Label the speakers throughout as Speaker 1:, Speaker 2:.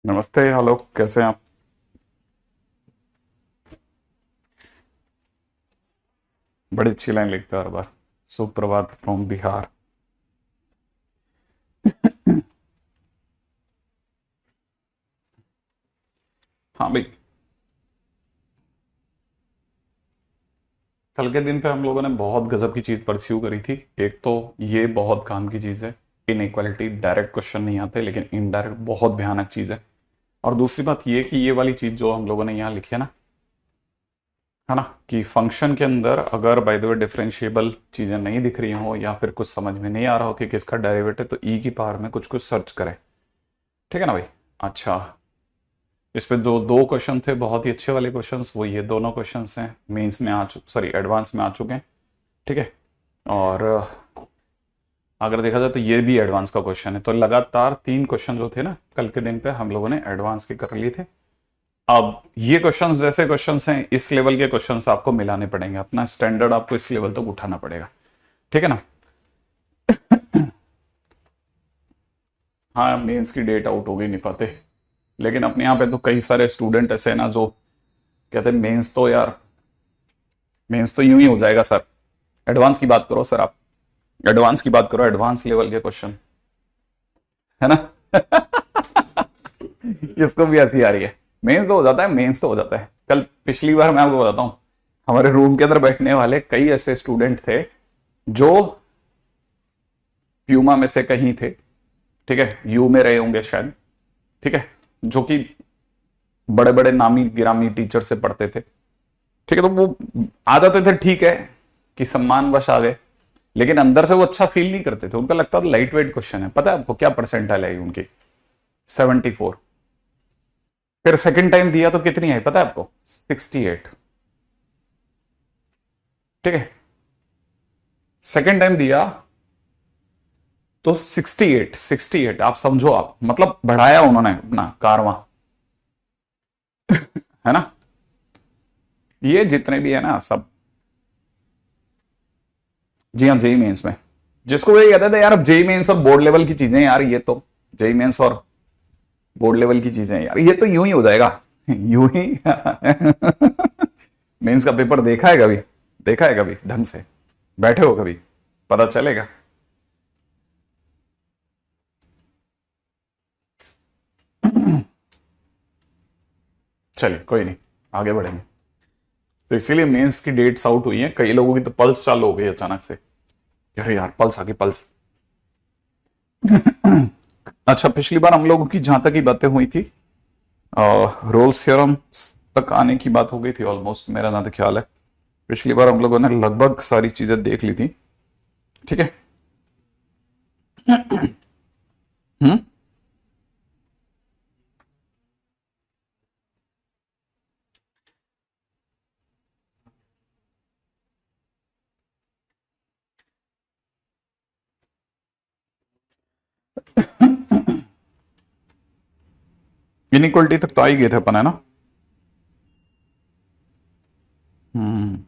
Speaker 1: नमस्ते। हेलो, कैसे हैं आप? बड़ी अच्छी लाइन लिखते हो हर बार। सुप्रभात फ्रॉम बिहार। हाँ भाई। कल के दिन पे हम लोगों ने बहुत गजब की चीज परस्यू करी थी। एक तो ये बहुत काम की चीज है। इनइक्वालिटी डायरेक्ट क्वेश्चन नहीं आते, लेकिन इनडायरेक्ट बहुत भयानक चीज है। और दूसरी बात ये कि ये वाली चीज जो हम लोगों ने यहाँ लिखी है ना, कि फंक्शन के अंदर अगर बाय द वे डिफरेंशिएबल चीजें नहीं दिख रही हो या फिर कुछ समझ में नहीं आ रहा हो कि किसका डेरिवेटिव, तो ई की पावर में कुछ कुछ सर्च करें। ठीक है ना भाई? अच्छा। इस पे जो दो क्वेश्चन थे बहुत ही अच्छे वाले क्वेश्चंस, वो ये दोनों क्वेश्चंस हैं, मेंस में आ चुके, सॉरी एडवांस में आ चुके हैं। ठीक है। और अगर देखा जाए तो ये भी एडवांस का क्वेश्चन है, तो लगातार तीन क्वेश्चन जो थे ना कल के दिन पे हम लोगों ने एडवांस के कर लिए थे। अब ये क्वेश्चंस जैसे क्वेश्चंस हैं, इस लेवल के क्वेश्चंस आपको मिलाने पड़ेंगे, अपना स्टैंडर्ड आपको इस लेवल तक उठाना पड़ेगा। ठीक है ना? हाँ, मेंस की डेट आउट हो गई, नहीं पाते। लेकिन अपने यहाँ पे तो कई सारे स्टूडेंट ऐसे हैं ना जो कहते हैं मेंस तो यार, मेंस तो यूं ही हो जाएगा सर। एडवांस की बात करो सर आप। एडवांस की बात करो, एडवांस लेवल के क्वेश्चन। है ना? इसको भी हंसी आ रही है। मेंस तो हो जाता है, मेंस तो हो जाता है। कल पिछली बार मैं आपको बताता हूं, हमारे रूम के अंदर बैठने वाले कई ऐसे स्टूडेंट थे जो प्यूमा में से कहीं थे। ठीक है, यू में रहे होंगे शायद। ठीक है, जो कि बड़े बड़े नामी गिरामी टीचर से पढ़ते थे। ठीक है, तो वो आ जाते थे, ठीक है, कि सम्मानवश आ गए, लेकिन अंदर से वो अच्छा फील नहीं करते थे। उनका लगता था लाइट वेट क्वेश्चन है। पता है आपको क्या परसेंटाइल आई उनकी? 74। फिर सेकंड टाइम दिया तो कितनी आई पता है आपको? 68। ठीक है, सेकंड टाइम दिया तो 68। 68 आप समझो, आप मतलब बढ़ाया उन्होंने अपना कारवां। है ना? ये जितने भी है ना सब। जी हाँ, जेई मेंस में। जिसको ये कहते थे यार, अब जेई मेंस और बोर्ड लेवल की चीजें यार, ये तो जेई मेंस और बोर्ड लेवल की चीजें यार, ये तो यूं ही हो जाएगा। यूं ही। मेंस का पेपर देखा है कभी? देखा है कभी ढंग से? बैठे हो कभी? पता चलेगा। चलिए कोई नहीं, आगे बढ़ेंगे। तो इसीलिए मेंस की डेट्स आउट हुई हैं, कई लोगों की तो पल्स चालू हो गई अचानक से। अरे यार, पल्स आ गई, पल्स। अच्छा, पिछली बार हम लोगों की जहां तक की बातें हुई थी, रोल्स थ्योरम तक आने की बात हो गई थी ऑलमोस्ट, मेरा जहां तक ख्याल है। पिछली बार हम लोगों ने लगभग सारी चीजें देख ली थी। ठीक है। हम्म। इनइक्वलिटी तक तो आ ही गए थे अपन, है ना? हम्म।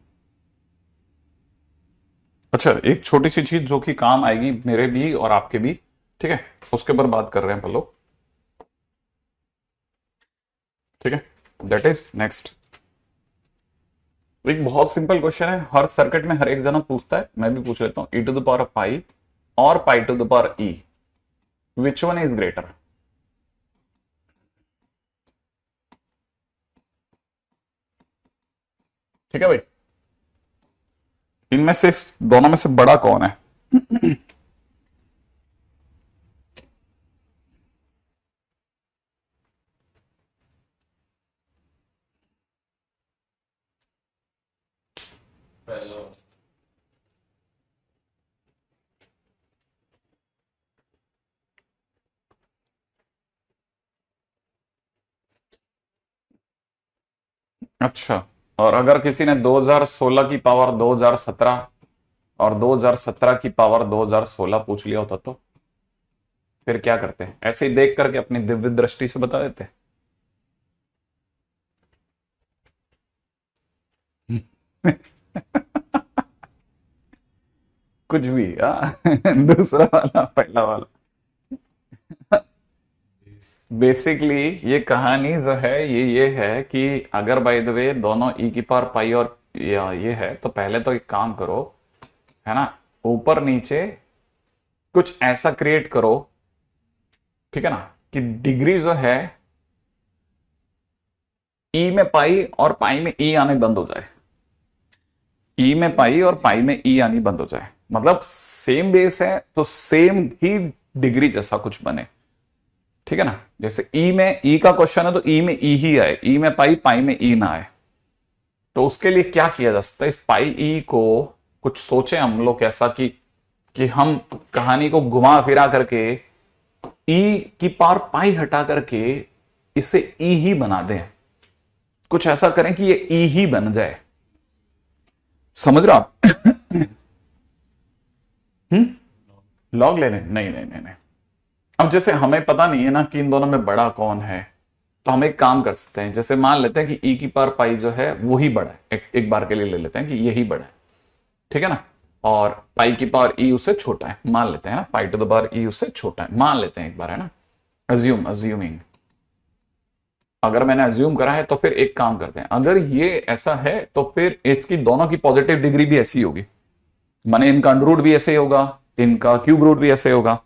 Speaker 1: अच्छा, एक छोटी सी चीज जो कि काम आएगी मेरे भी और आपके भी। ठीक है, उसके ऊपर बात कर रहे हैं अपन लोग। ठीक है, दैट इज नेक्स्ट। एक बहुत सिंपल क्वेश्चन है, हर सर्किट में हर एक जना पूछता है, मैं भी पूछ लेता हूं। E to the power pi और pi to the power e, which one is greater? ठीक है भाई, इनमें से दोनों में से बड़ा कौन है? अच्छा, और अगर किसी ने 2016 की पावर 2017 और 2017 की पावर 2016 पूछ लिया होता तो फिर क्या करते हैं? ऐसे ही देख करके अपनी दिव्य दृष्टि से बता देते? कुछ भी, हाँ। दूसरा वाला, पहला वाला। बेसिकली ये कहानी जो है ये है कि अगर बाय द वे दोनों ई की पावर पाई और ये है, तो पहले तो एक काम करो, है ना, ऊपर नीचे कुछ ऐसा क्रिएट करो, ठीक है ना, कि डिग्री जो है ई में पाई और पाई में ई आने बंद हो जाए, ई में पाई और पाई में ई आनी बंद हो जाए, मतलब सेम बेस है तो सेम ही डिग्री जैसा कुछ बने, ठीक है ना। जैसे ई में ई का क्वेश्चन है तो ई में ई ही आए, ई में पाई, पाई में ई ना आए। तो उसके लिए क्या किया जा सकता है, इस पाई ई को कुछ सोचे हम लोग ऐसा कि हम कहानी को घुमा फिरा करके ई की पावर पाई हटा करके इसे ई ही बना दें, कुछ ऐसा करें कि ये ई ही बन जाए। समझ रहे हो आप? लॉग ले लें? नहीं नहीं नहीं नहीं। अब जैसे हमें पता नहीं है ना कि इन दोनों में बड़ा कौन है, तो हम एक काम कर सकते हैं, जैसे मान लेते हैं कि ई की पावर पाई जो है वो ही बड़ा है, एक बार के लिए ले लेते हैं कि यही बड़ा है, ठीक है ना, और पाई की पावर ई उससे छोटा है, मान लेते हैं ना, पाई टू द पावर ई उससे छोटा है, मान लेते हैं एक बार, है ना, अज्यूमिंग। अगर मैंने अज्यूम करा है तो फिर एक काम करते हैं, अगर ये ऐसा है तो फिर इसकी दोनों की पॉजिटिव डिग्री भी ऐसी होगी, माने इनका अंडर रूट भी ऐसे ही होगा, इनका क्यूब रूट भी ऐसे होगा।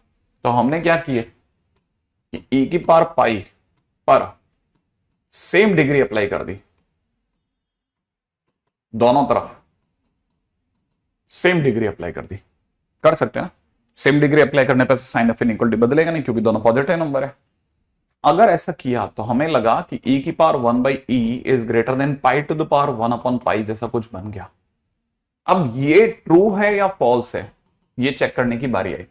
Speaker 1: तो हमने क्या किए कि ई की पावर पाई पर सेम डिग्री अप्लाई कर दी, दोनों तरफ सेम डिग्री अप्लाई कर दी, कर सकते हैं ना। सेम डिग्री अप्लाई करने पर साइन ऑफ इनइक्वालिटी बदलेगा नहीं, क्योंकि दोनों पॉजिटिव नंबर है। अगर ऐसा किया तो हमें लगा कि ई की power 1/e is greater than pi to the power 1/पाई जैसा कुछ बन गया। अब ये ट्रू है या फॉल्स है, ये चेक करने की बारी आई।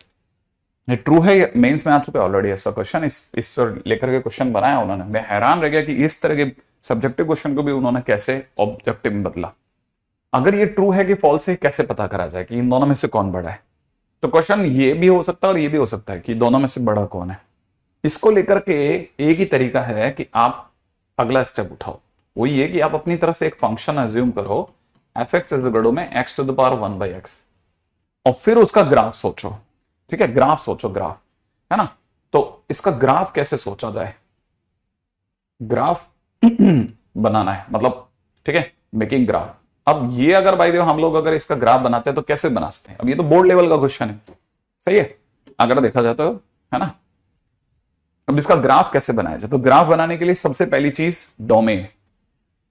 Speaker 1: ये ट्रू है, मेंस में आ चुका है ऑलरेडी ऐसा क्वेश्चन, इस लेकर के क्वेश्चन बनाया उन्होंने। मैं हैरान रह गया कि इस तरह के सब्जेक्टिव क्वेश्चन को भी उन्होंने कैसे ऑब्जेक्टिव में बदला। अगर ये ट्रू है कि फॉल्स है, कैसे पता करा जाए कि इन दोनों में से कौन बड़ा है? तो क्वेश्चन ये भी हो सकता है और ये भी हो सकता है कि दोनों में से बड़ा कौन है। इसको लेकर के एक ही तरीका है कि आप अगला स्टेप उठाओ, वो ये कि आप अपनी तरफ से एक फंक्शन अज्यूम करो f x is equal to में x to the power 1/x, और फिर उसका ग्राफ सोचो, ठीक है, ग्राफ सोचो, ग्राफ, है ना। तो इसका ग्राफ कैसे सोचा जाए, ग्राफ बनाना है, मतलब ठीक है, मेकिंग ग्राफ। अब ये अगर भाई हम लोग अगर इसका ग्राफ बनाते हैं तो कैसे बना सकते हैं? अब ये तो बोर्ड लेवल का क्वेश्चन है, सही है, अगर देखा जाए तो, है ना। अब इसका ग्राफ कैसे बनाया जाए? तो ग्राफ बनाने के लिए सबसे पहली चीज डोमेन।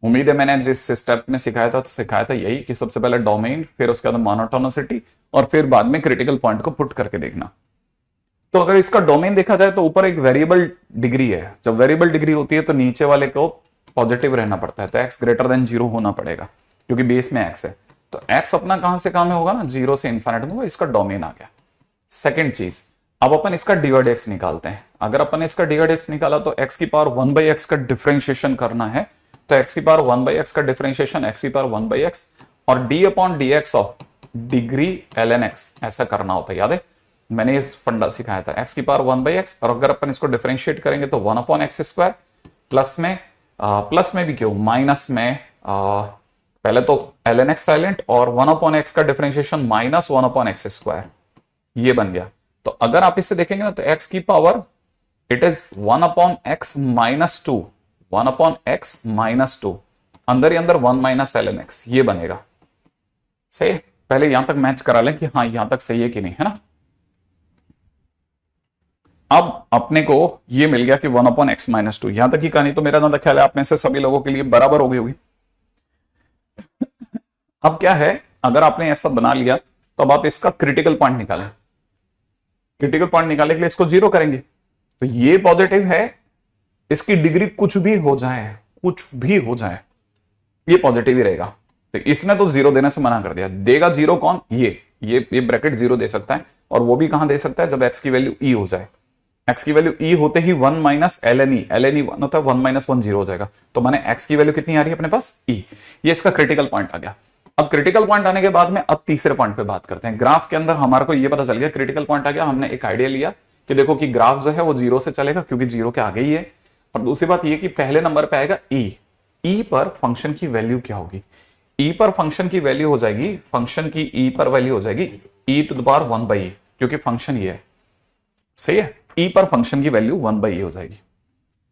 Speaker 1: उम्मीद है मैंने जिस स्टेप में सिखाया था तो सिखाया था यही कि सबसे पहले डोमेन, फिर उसके बाद मोनोटोनिसिटी, और फिर बाद में क्रिटिकल पॉइंट को पुट करके देखना। तो अगर इसका डोमेन देखा जाए तो ऊपर एक वेरिएबल डिग्री है, जब वेरिएबल डिग्री होती है तो नीचे वाले को पॉजिटिव रहना पड़ता है, तो एक्स ग्रेटर देन 0 होना पड़ेगा, क्योंकि बेस में एक्स है। तो एक्स अपना कहां से कहां में होगा ना, 0 से इन्फिनिट में होगा, इसका डोमेन आ गया। सेकेंड चीज, अब अपन इसका डिवाइड एक्स निकालते हैं। अगर अपन इसका डिवाइड एक्स निकाला तो एक्स की पावर 1/x का डिफरेंशिएशन करना है, तो एक्स की पावर 1/x का डिफरेंशिएशन एक्स की पावर 1/x और d/dx of degree ln x ऐसा करना होता है, याद है मैंने इस फंडा सिखाया था, एक्स की पावर 1/x, और अगर अपन इसको डिफरेंशिएट करेंगे तो 1/x², प्लस में भी क्यों, माइनस में पहले तो ln x साइलेंट और 1/x का डिफरेंशिएशन -1/x², ये बन गया। तो अगर आप इसे देखेंगे ना तो x की power it is 1/x - 2, 1/x - 2, अंदर ही अंदर 1 - ln x, ये बनेगा। सही है, पहले यहां तक मैच करा लें कि हाँ यहां तक सही है कि नहीं, है ना। अब अपने को ये मिल गया कि 1/x - 2, यहां तक की कहानी तो मेरा ज्यादा ख्याल है आप में से सभी लोगों के लिए बराबर हो गई होगी। अब क्या है, अगर आपने ऐसा बना लिया तो अब आप इसका क्रिटिकल पॉइंट निकालें। क्रिटिकल पॉइंट निकालने के लिए इसको 0 करेंगे, तो ये पॉजिटिव है, इसकी डिग्री कुछ भी हो जाए, कुछ भी हो जाए, ये पॉजिटिव ही रहेगा। तो इसने तो 0 देने से मना कर दिया, देगा 0 कौन, ये ब्रैकेट 0 दे सकता है, और वो भी कहां दे सकता है, जब x की वैल्यू e हो जाए। x की वैल्यू e होते ही 1 - ln e, ln e 1 होता है, 1 - 1 0 हो जाएगा। तो माने x की वैल्यू कितनी आ रही है अपने पास, e, ये इसका क्रिटिकल पॉइंट आ गया। अब क्रिटिकल पॉइंट आने के बाद में अब तीसरे पॉइंट पे बात करते हैं। ग्राफ के अंदर हमारे को ये पता चल गया क्रिटिकल पॉइंट आ गया, हमने एक आइडिया लिया कि देखो कि ग्राफ जो है वो 0 से चलेगा क्योंकि 0 के आगे ही है। और दूसरी बात ये कि पहले नंबर पे आएगा ई पर फंक्शन की वैल्यू क्या होगी, ई पर फंक्शन की वैल्यू हो जाएगी, फंक्शन की ई पर वैल्यू हो जाएगी e to the power 1/e, क्योंकि फंक्शन ये है, सही है, ई पर फंक्शन की वैल्यू 1/e हो जाएगी।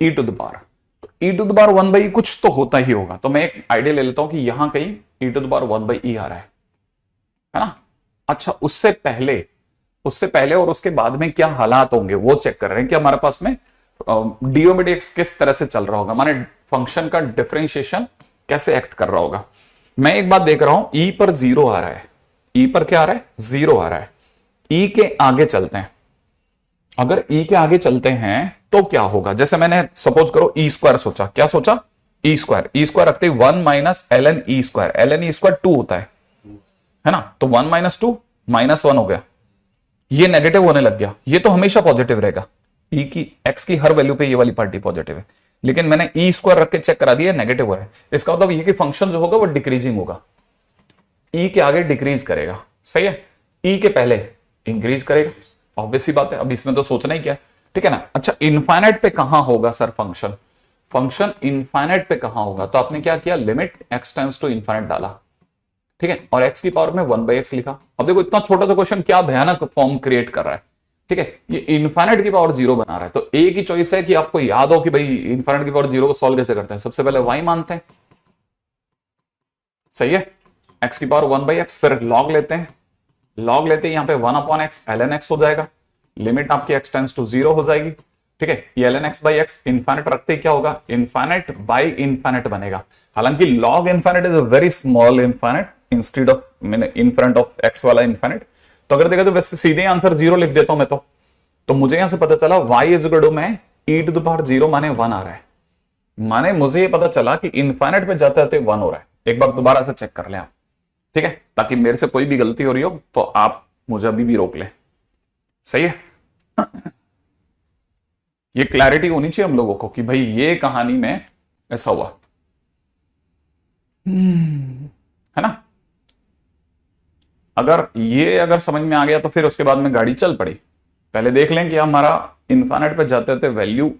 Speaker 1: ई टू द पावर, तो ई टू द पावर 1/e कुछ तो होता ही होगा। तो मैं एक आइडिया ले लेता हूं कि यहां कहीं ई टू द पावर 1/e आ रहा है ना। अच्छा, उससे पहले और उसके बाद में क्या हालात होंगे वो चेक कर रहे हैं कि हमारे पास में डीओ/डीएक्स किस तरह से चल रहा होगा, माने फंक्शन का डिफरेंशिएशन कैसे एक्ट कर रहा होगा। मैं एक बात देख रहा हूं, ई पर 0 आ रहा है, ई पर क्या आ रहा है, 0 आ रहा है। ई के आगे चलते हैं, अगर ई के आगे चलते हैं तो क्या होगा, जैसे मैंने सपोज करो ई स्क्वायर सोचा, क्या सोचा, ई स्क्वायर रखते 1 माइनस ln ई स्क्वायर 2 होता है ना, तो 1 माइनस 2 -1 हो गया, ये नेगेटिव होने लग गया, ये तो हमेशा पॉजिटिव रहेगा, ई की एक्स की हर वैल्यू पे ये वाली पार्टी पॉजिटिव है, लेकिन मैंने ई स्क्वायर रख के चेक करा दिया नेगेटिव हो रहा है, इसका मतलब ये कि फंक्शन जो होगा वो डिक्रीजिंग होगा, ई के आगे डिक्रीज करेगा, सही है, ई के पहले इंक्रीज करेगा, ऑब्वियस सी बात है, अब इसमें तो सोचना ही क्या है, ठीक है ना। अच्छा, इनफाइनाइट पे कहां होगा सर फंक्शन इनफाइनाइट पे कहां होगा, तो आपने क्या किया, limit X tends to infinite डाला, ठीक है, और x की पावर में 1/x लिखा। अब देखो इतना छोटा सा क्वेश्चन क्या भयानक फॉर्म क्रिएट कर रहा है, ठीक है, ये इनफाइनाइट की पावर 0 बना रहा है, तो ए की चॉइस है कि आपको याद हो कि भाई इनफाइनाइट की पावर 0 को सॉल्व कैसे करते हैं, सबसे पहले y मानते हैं, सही है, x की पावर 1/x, फिर लॉग लेते हैं, यहां पे 1/x ln x हो जाएगा, लिमिट आपकी x टेंड्स टू 0 हो जाएगी, ठीक है, ये ln x/x इनफाइनाइट रखते ही क्या होगा, इनफाइनाइट बाय इनफाइनाइट बनेगा, हालांकि log infinite is a very small infinite instead of in front of x वाला इनफाइनाइट, तो अगर देखा तो वैसे सीधे आंसर 0 लिख देता हूं मैं, तो मुझे यहां से पता चला y इज इक्वल टू में e टू द पावर 0 माने 1 आ रहा है, माने मुझे ये पता चला कि इनफाइनाइट पे जाते जाते 1 हो रहा है। एक बार दोबारा से चेक कर लें आप, ठीक है, ताकि मेरे से कोई भी गलती हो रही हो तो आप मुझे अभी भी रोक लें, सही है। ये क्लैरिटी होनी चाहिए हम लोगों को कि भाई ये कहानी में ऐसा हुआ, है ना। अगर समझ में आ गया तो फिर उसके बाद में गाड़ी चल पड़ी। पहले देख लें कि हमारा इनफाइनाइट पे जाते जाते वैल्यू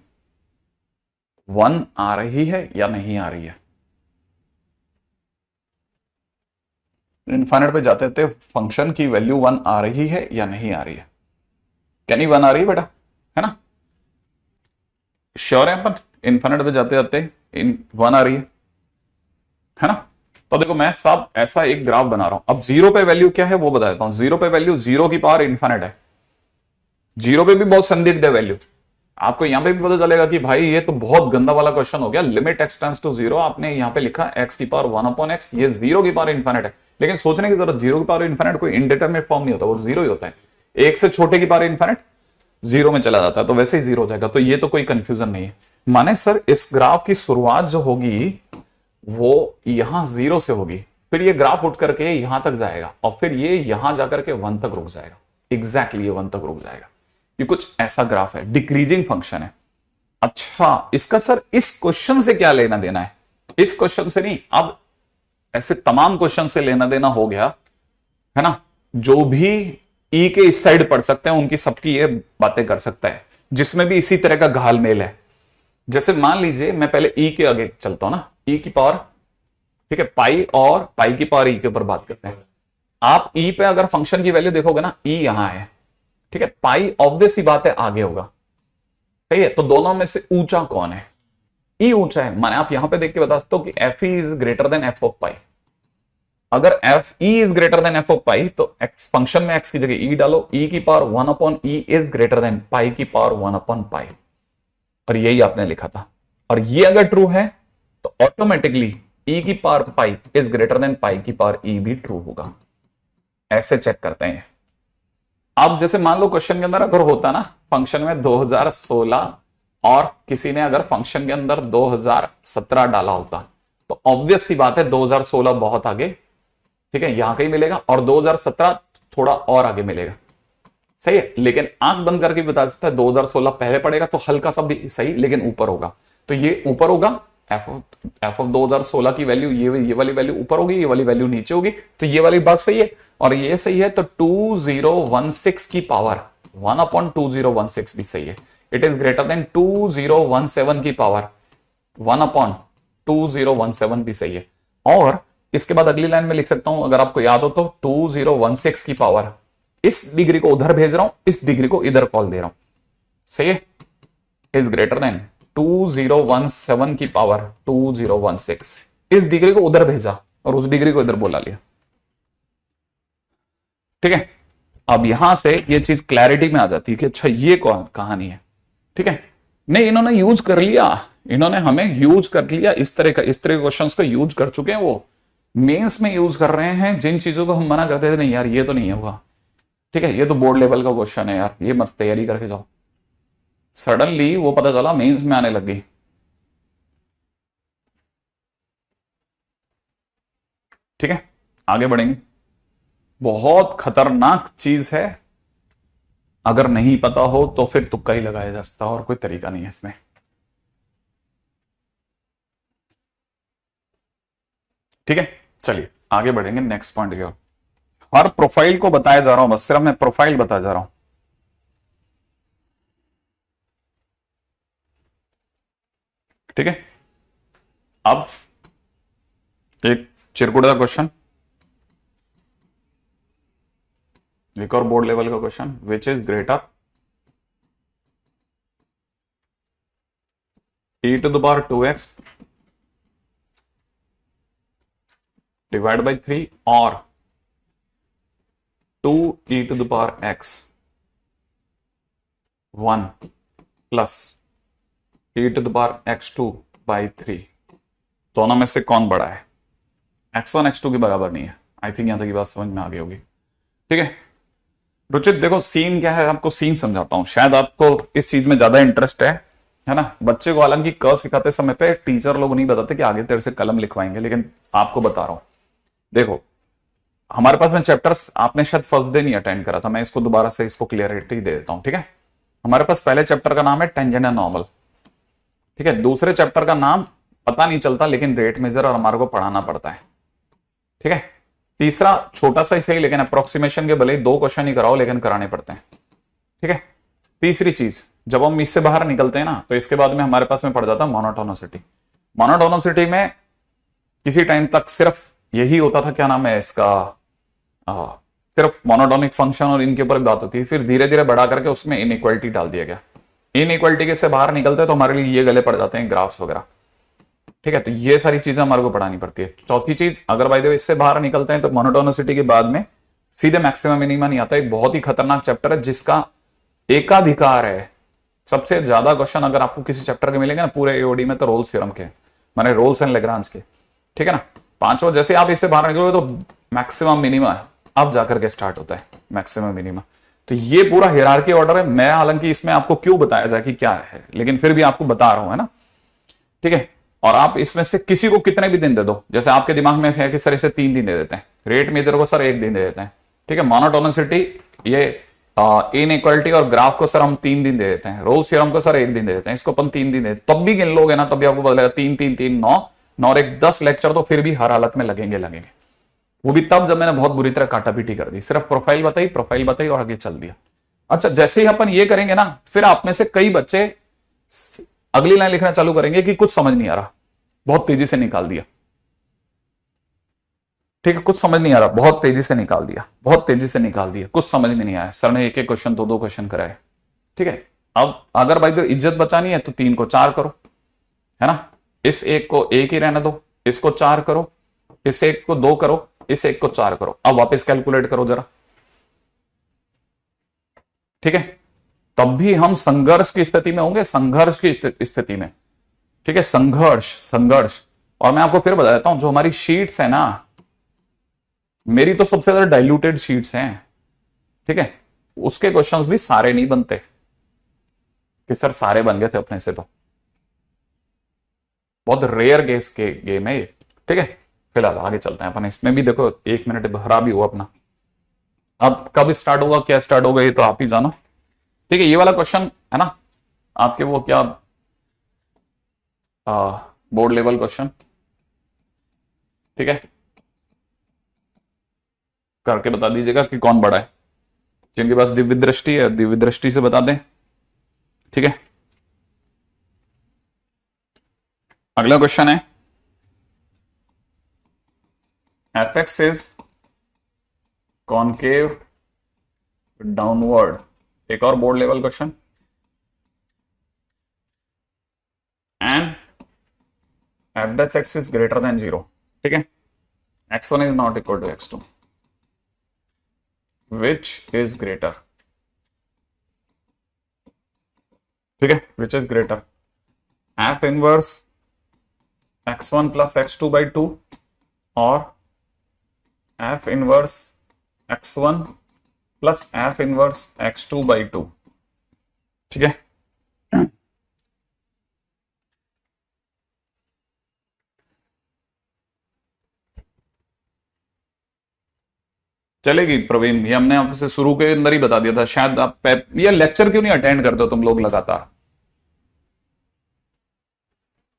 Speaker 1: 1 आ रही है या नहीं आ रही है। इनफाइनाइट पे जाते जाते फंक्शन की वैल्यू 1 आ रही है या नहीं आ रही है, क्या नहीं 1 आ रही है बेटा, है ना, श्योर है अपन, इनफाइनाइट पे जाते जाते 1 आ रही है ना। तो देखो मैं सब ऐसा एक ग्राफ बना रहा हूं, अब 0 पे वैल्यू क्या है वो बता देता हूं। 0 पे वैल्यू 0 की पावर इनफाइनाइट है, 0 पे भी बहुत संदिग्ध है वैल्यू, आपको यहां पे भी पता चलेगा कि भाई ये तो बहुत गंदा वाला क्वेश्चन हो गया, लिमिट x टेंड्स टू 0, आपने यहां पे लिखा x की पावर 1/x, ये 0 की पावर इनफाइनाइट है, लेकिन सोचने की जरूरत, 0 की पावर इनफाइनाइट कोई इंडिटरमिनेट फॉर्म नहीं होता, वो 0 ही होता है, 1 से छोटे की पावर इनफाइनाइट 0 में चला जाता है, तो वैसे ही 0 हो जाएगा, तो ये तो कोई कंफ्यूजन नहीं है। माने सर इस ग्राफ की शुरुआत जो होगी वो यहां 0 से होगी, फिर ये ग्राफ उठ करके यहां तक जाएगा और फिर ये यहां जाकर के 1 तक रुक जाएगा, एग्जैक्टली ये 1 तक रुक जाएगा, ये कुछ ऐसा ग्राफ है, डिक्रीजिंग फंक्शन है। अच्छा, इसका सर इस क्वेश्चन से क्या लेना देना है, इस क्वेश्चन से नहीं, अब ऐसे तमाम क्वेश्चन से लेना देना हो गया, है ना, जो भी ई के इस साइड पढ़ सकते हैं उनकी सबकी ये बातें कर सकता है, जिसमें भी इसी तरह का घालमेल है। जैसे मान लीजिए मैं पहले ई के आगे चलता हूं ना, ई की पावर, ठीक है, पाई और पाई की पावर ई के ऊपर बात करते हैं। आप ई पे अगर फंक्शन की वैल्यू देखोगे ना, ई यहां है, ठीक है, पाई ऑब्वियस सी बात है आगे होगा, सही है, तो दोनों में से ऊंचा कौन है, ई ऊंचा है, माने आप यहां पे देख के बता सकते हो कि f e is greater than f of pi. अगर f e is greater than f of pi तो एक्स फंक्शन में एक्स की जगह ई डालो, ई की power 1/e is greater than pi की पावर 1/पाई, और यही आपने लिखा था, और ये अगर ट्रू है तो ऑटोमेटिकली ई की power pi is greater than pi की पावर ई भी ट्रू होगा। ऐसे चेक करते हैं। अब जैसे मान लो क्वेश्चन के अंदर अगर होता ना फंक्शन में 2016 और किसी ने अगर फंक्शन के अंदर 2017 डाला होता, तो ऑब्वियस सी बात है 2016 बहुत आगे, ठीक है, यहां कहीं मिलेगा, और 2017 थोड़ा और आगे मिलेगा, सही है, लेकिन आंख बंद करके बता सकता है 2016 पहले पड़ेगा तो हल्का सा भी सही, लेकिन ऊपर होगा, तो ये ऊपर होगा, एफ ऑफ 2016 की वैल्यू ये वाली वैल्यू ऊपर होगी, ये वाली वैल्यू नीचे होगी, तो ये वाली बात सही है और ये सही है, तो 2016 की पावर 1/2016 भी सही है, इट इज ग्रेटर देन 2017 की पावर 1/2017 भी सही है। और इसके बाद अगली लाइन में लिख सकता हूं, अगर आपको याद हो तो 2016 की पावर, इस डिग्री को उधर भेज रहा हूं, इस डिग्री को इधर कॉल दे रहा हूं, सही है, इज ग्रेटर देन 2017 की पावर 2016, इस डिग्री को उधर भेजा और उस डिग्री को इधर बोला लिया। ठीक है, अब यहां से ये चीज क्लैरिटी में आ जाती है कि अच्छा ये कौन कहानी है। ठीक है, नहीं इन्होंने यूज कर लिया, इन्होंने हमें यूज कर लिया, इस तरह के क्वेश्चंस को यूज कर चुके हैं, वो मेंस में यूज कर रहे हैं जिन चीजों को हम मना करते थे नहीं यार ये तो नहीं होगा। ठीक है, ये तो बोर्ड लेवल का क्वेश्चन है यार, ये मत तैयारी करके जाओ, सडनली वो पता चला मेंस में आने लग गई। ठीक है, आगे बढ़ेंगे। बहुत खतरनाक चीज है, अगर नहीं पता हो तो फिर तुक्का ही लगाया जा सकता है और कोई तरीका नहीं है इसमें। ठीक है, चलिए आगे बढ़ेंगे नेक्स्ट पॉइंट की ओर। हर प्रोफाइल को बताया जा रहा हूं, बस सिर्फ मैं प्रोफाइल बताया जा रहा हूं। ठीक है, अब एक चिरकुट का क्वेश्चन, एक और बोर्ड लेवल का question, which is greater e to the power 2x divided by 3 और 2e to the power x 1 plus e to the power x2 by 3, दोनों में से कौन बड़ा है? x1 x2 के बराबर नहीं है। आई थिंक यहां तक की बात समझ में आ गई होगी। ठीक है रुचित, देखो सीन क्या है, आपको सीन समझाता हूं, शायद आपको इस चीज में ज्यादा इंटरेस्ट है ना। बच्चे को हालांकि क सिखाते समय पे टीचर लोग नहीं बताते कि आगे तेरे से कलम लिखवाएंगे, लेकिन आपको बता रहा हूं। देखो हमारे पास में चैप्टर्स, आपने शायद फर्स्ट डे नहीं अटेंड करा था, मैं इसको दोबारा से इसको क्लियरिटी दे देता हूं। ठीक है, हमारे पास पहले चैप्टर का नाम है टेंजेंट एंड नॉर्मल। ठीक है, दूसरे चैप्टर का नाम पता नहीं चलता लेकिन रेट मेजर और हमारे को पढ़ाना पड़ता है। ठीक है, तीसरा छोटा सा ही सही लेकिन अप्रोक्सीमेशन के भले ही 2 क्वेश्चन ही कराओ लेकिन कराने पड़ते हैं। ठीक है, तीसरी चीज, जब हम इससे बाहर निकलते हैं ना तो इसके बाद में हमारे पास में पड़ जाता है मोनोटोनिसिटी। मोनोटोनिसिटी में किसी टाइम तक सिर्फ यही होता था, क्या नाम है इसका, सिर्फ मोनोटोनिक फंक्शन और इनके ऊपर बात होती है, फिर धीरे धीरे बढ़ा करके उसमें इनइक्वालिटी डाल दिया गया। इनइक्वालिटी के से बाहर निकलते हैं तो हमारे लिए ये गले पड़ जाते हैं ग्राफ्स वगैरह। ठीक है, तो ये सारी चीजें हमारे को पढ़ानी पड़ती है। चौथी चीज, अगर बाय द वे इससे बाहर निकलते हैं तो मोनोटोनिसिटी के बाद में सीधे मैक्सिमम मिनिमा नहीं आता। एक बहुत ही खतरनाक चैप्टर है जिसका एकाधिकार है, सबसे ज्यादा क्वेश्चन अगर आपको किसी चैप्टर के मिलेंगे ना पूरे एओडी में तो रोल्स थ्योरम के, माने रोल्स एंड लेग्रांज के। ठीक है ना, पांचवा, जैसे आप इससे बाहर निकलोगे तो मैक्सिमम मिनिमा अब जाकर के स्टार्ट होता है मैक्सिमम मिनिमा। तो ये पूरा हियरार्की ऑर्डर है। मैं हालांकि इसमें आपको क्यों बताया जाए कि क्या है, लेकिन फिर भी आपको बता रहा हूं, है ना। ठीक है, और आप इसमें से किसी को कितने भी दिन दे दो, जैसे आपके दिमाग में है कि सर इसे 3 दिन दे देते हैं, रेट मेजर को सर 1 दिन दे देते हैं। ठीक है, मोनोटोनिसिटी, ये इनइक्वालिटी और ग्राफ को सर हम 3 दिन दे देते हैं, रोल्स थ्योरम को सर 1 दिन दे देते हैं, इसको अपन 3 दिन दे, तब भी गिन लोगे ना तब भी आपको पता लगेगा 3 3 3 9 9 और 1 10 लेक्चर तो फिर भी हर हालत में लगेंगे। वो भी तब जब मैंने बहुत बुरी तरह काटापीटी कर दी, सिर्फ प्रोफाइल बताई और आगे चल दिया। अच्छा, जैसे ही अपन ये करेंगे ना फिर आप में से कई बच्चे अगली लाइन लिखना चालू करेंगे कि कुछ समझ नहीं आ रहा, बहुत तेजी से निकाल दिया। ठीक है, कुछ समझ नहीं आ रहा, बहुत तेजी से निकाल दिया, कुछ समझ में नहीं आया, सर ने 1 क्वेश्चन 2 क्वेश्चन कराए। ठीक है, अब अगर भाई तो इज्जत बचानी है तो 3 को 4 करो, है ना, इस 1 को 1 ही रहने दो, इसको 4 करो, इस 1 को 2 करो, इस 1 को 4 करो। अब वापस कैलकुलेट करो जरा। ठीक है, तब भी हम संघर्ष की स्थिति में होंगे, संघर्ष की स्थिति में। ठीक है, संघर्ष। और मैं आपको फिर बता देता हूं, जो हमारी शीट्स है ना, मेरी तो सबसे ज्यादा डाइल्यूटेड शीट्स हैं। ठीक है, उसके क्वेश्चंस भी सारे नहीं बनते कि सर सारे बन गए थे अपने से, तो बहुत रेयर केस के गेम है ये। ठीक है, फिलहाल आगे चलते हैं अपन, इसमें भी देखो 1 मिनट भरा भी हुआ अपना। अब कब स्टार्ट होगा, क्या स्टार्ट होगा, ये तो आप ही जानो। ठीक है, ये वाला क्वेश्चन है ना आपके वो क्या बोर्ड लेवल क्वेश्चन। ठीक है, करके बता दीजिएगा कि कौन बड़ा है, जिनके पास दिव्य दृष्टि है दिव्य दृष्टि से बता दें। ठीक है, अगला क्वेश्चन है fx इज कॉनकेव डाउनवर्ड। एक और board level question, and F dash X is greater than 0, ठीक है, x1 is not equal to x2, which is greater, ठीक है, which is greater F inverse x1 plus x2 by 2 और F inverse x1 plus F inverse x2 by 2, ठीक है। चलेगी प्रवीण, ये हमने आपसे शुरू के अंदर ही बता दिया था, शायद आप ये लेक्चर क्यों नहीं अटेंड करते हो तुम लोग लगातार।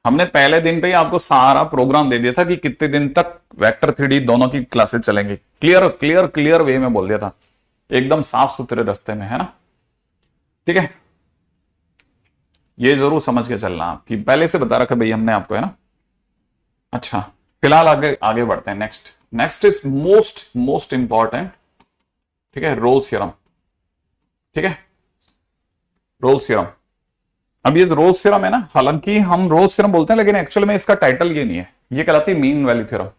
Speaker 1: हमने पहले दिन पे ही आपको सारा प्रोग्राम दे दिया था कि कितने दिन तक वेक्टर 3D दोनों की क्लासेस चलेंगी, क्लियर क्लियर क्लियर वे में बोल दिया था, एकदम साफ सुथरे रास्ते में, है ना, ठीक है। ये जरूर समझ के चलना कि पहले से बता रखा भाई हमने आपको, है ना। अच्छा, फिलहाल आगे आगे बढ़ते हैं। नेक्स्ट इज मोस्ट इंपॉर्टेंट, ठीक है, रोल्स थ्योरम, ठीक है, रोल्स थ्योरम। अब ये रोल्स थ्योरम है ना, हालांकि हम रोल्स थ्योरम बोलते हैं लेकिन एक्चुअल में इसका टाइटल ये नहीं है, ये कहलाती है मीन वैल्यू थ्योरम,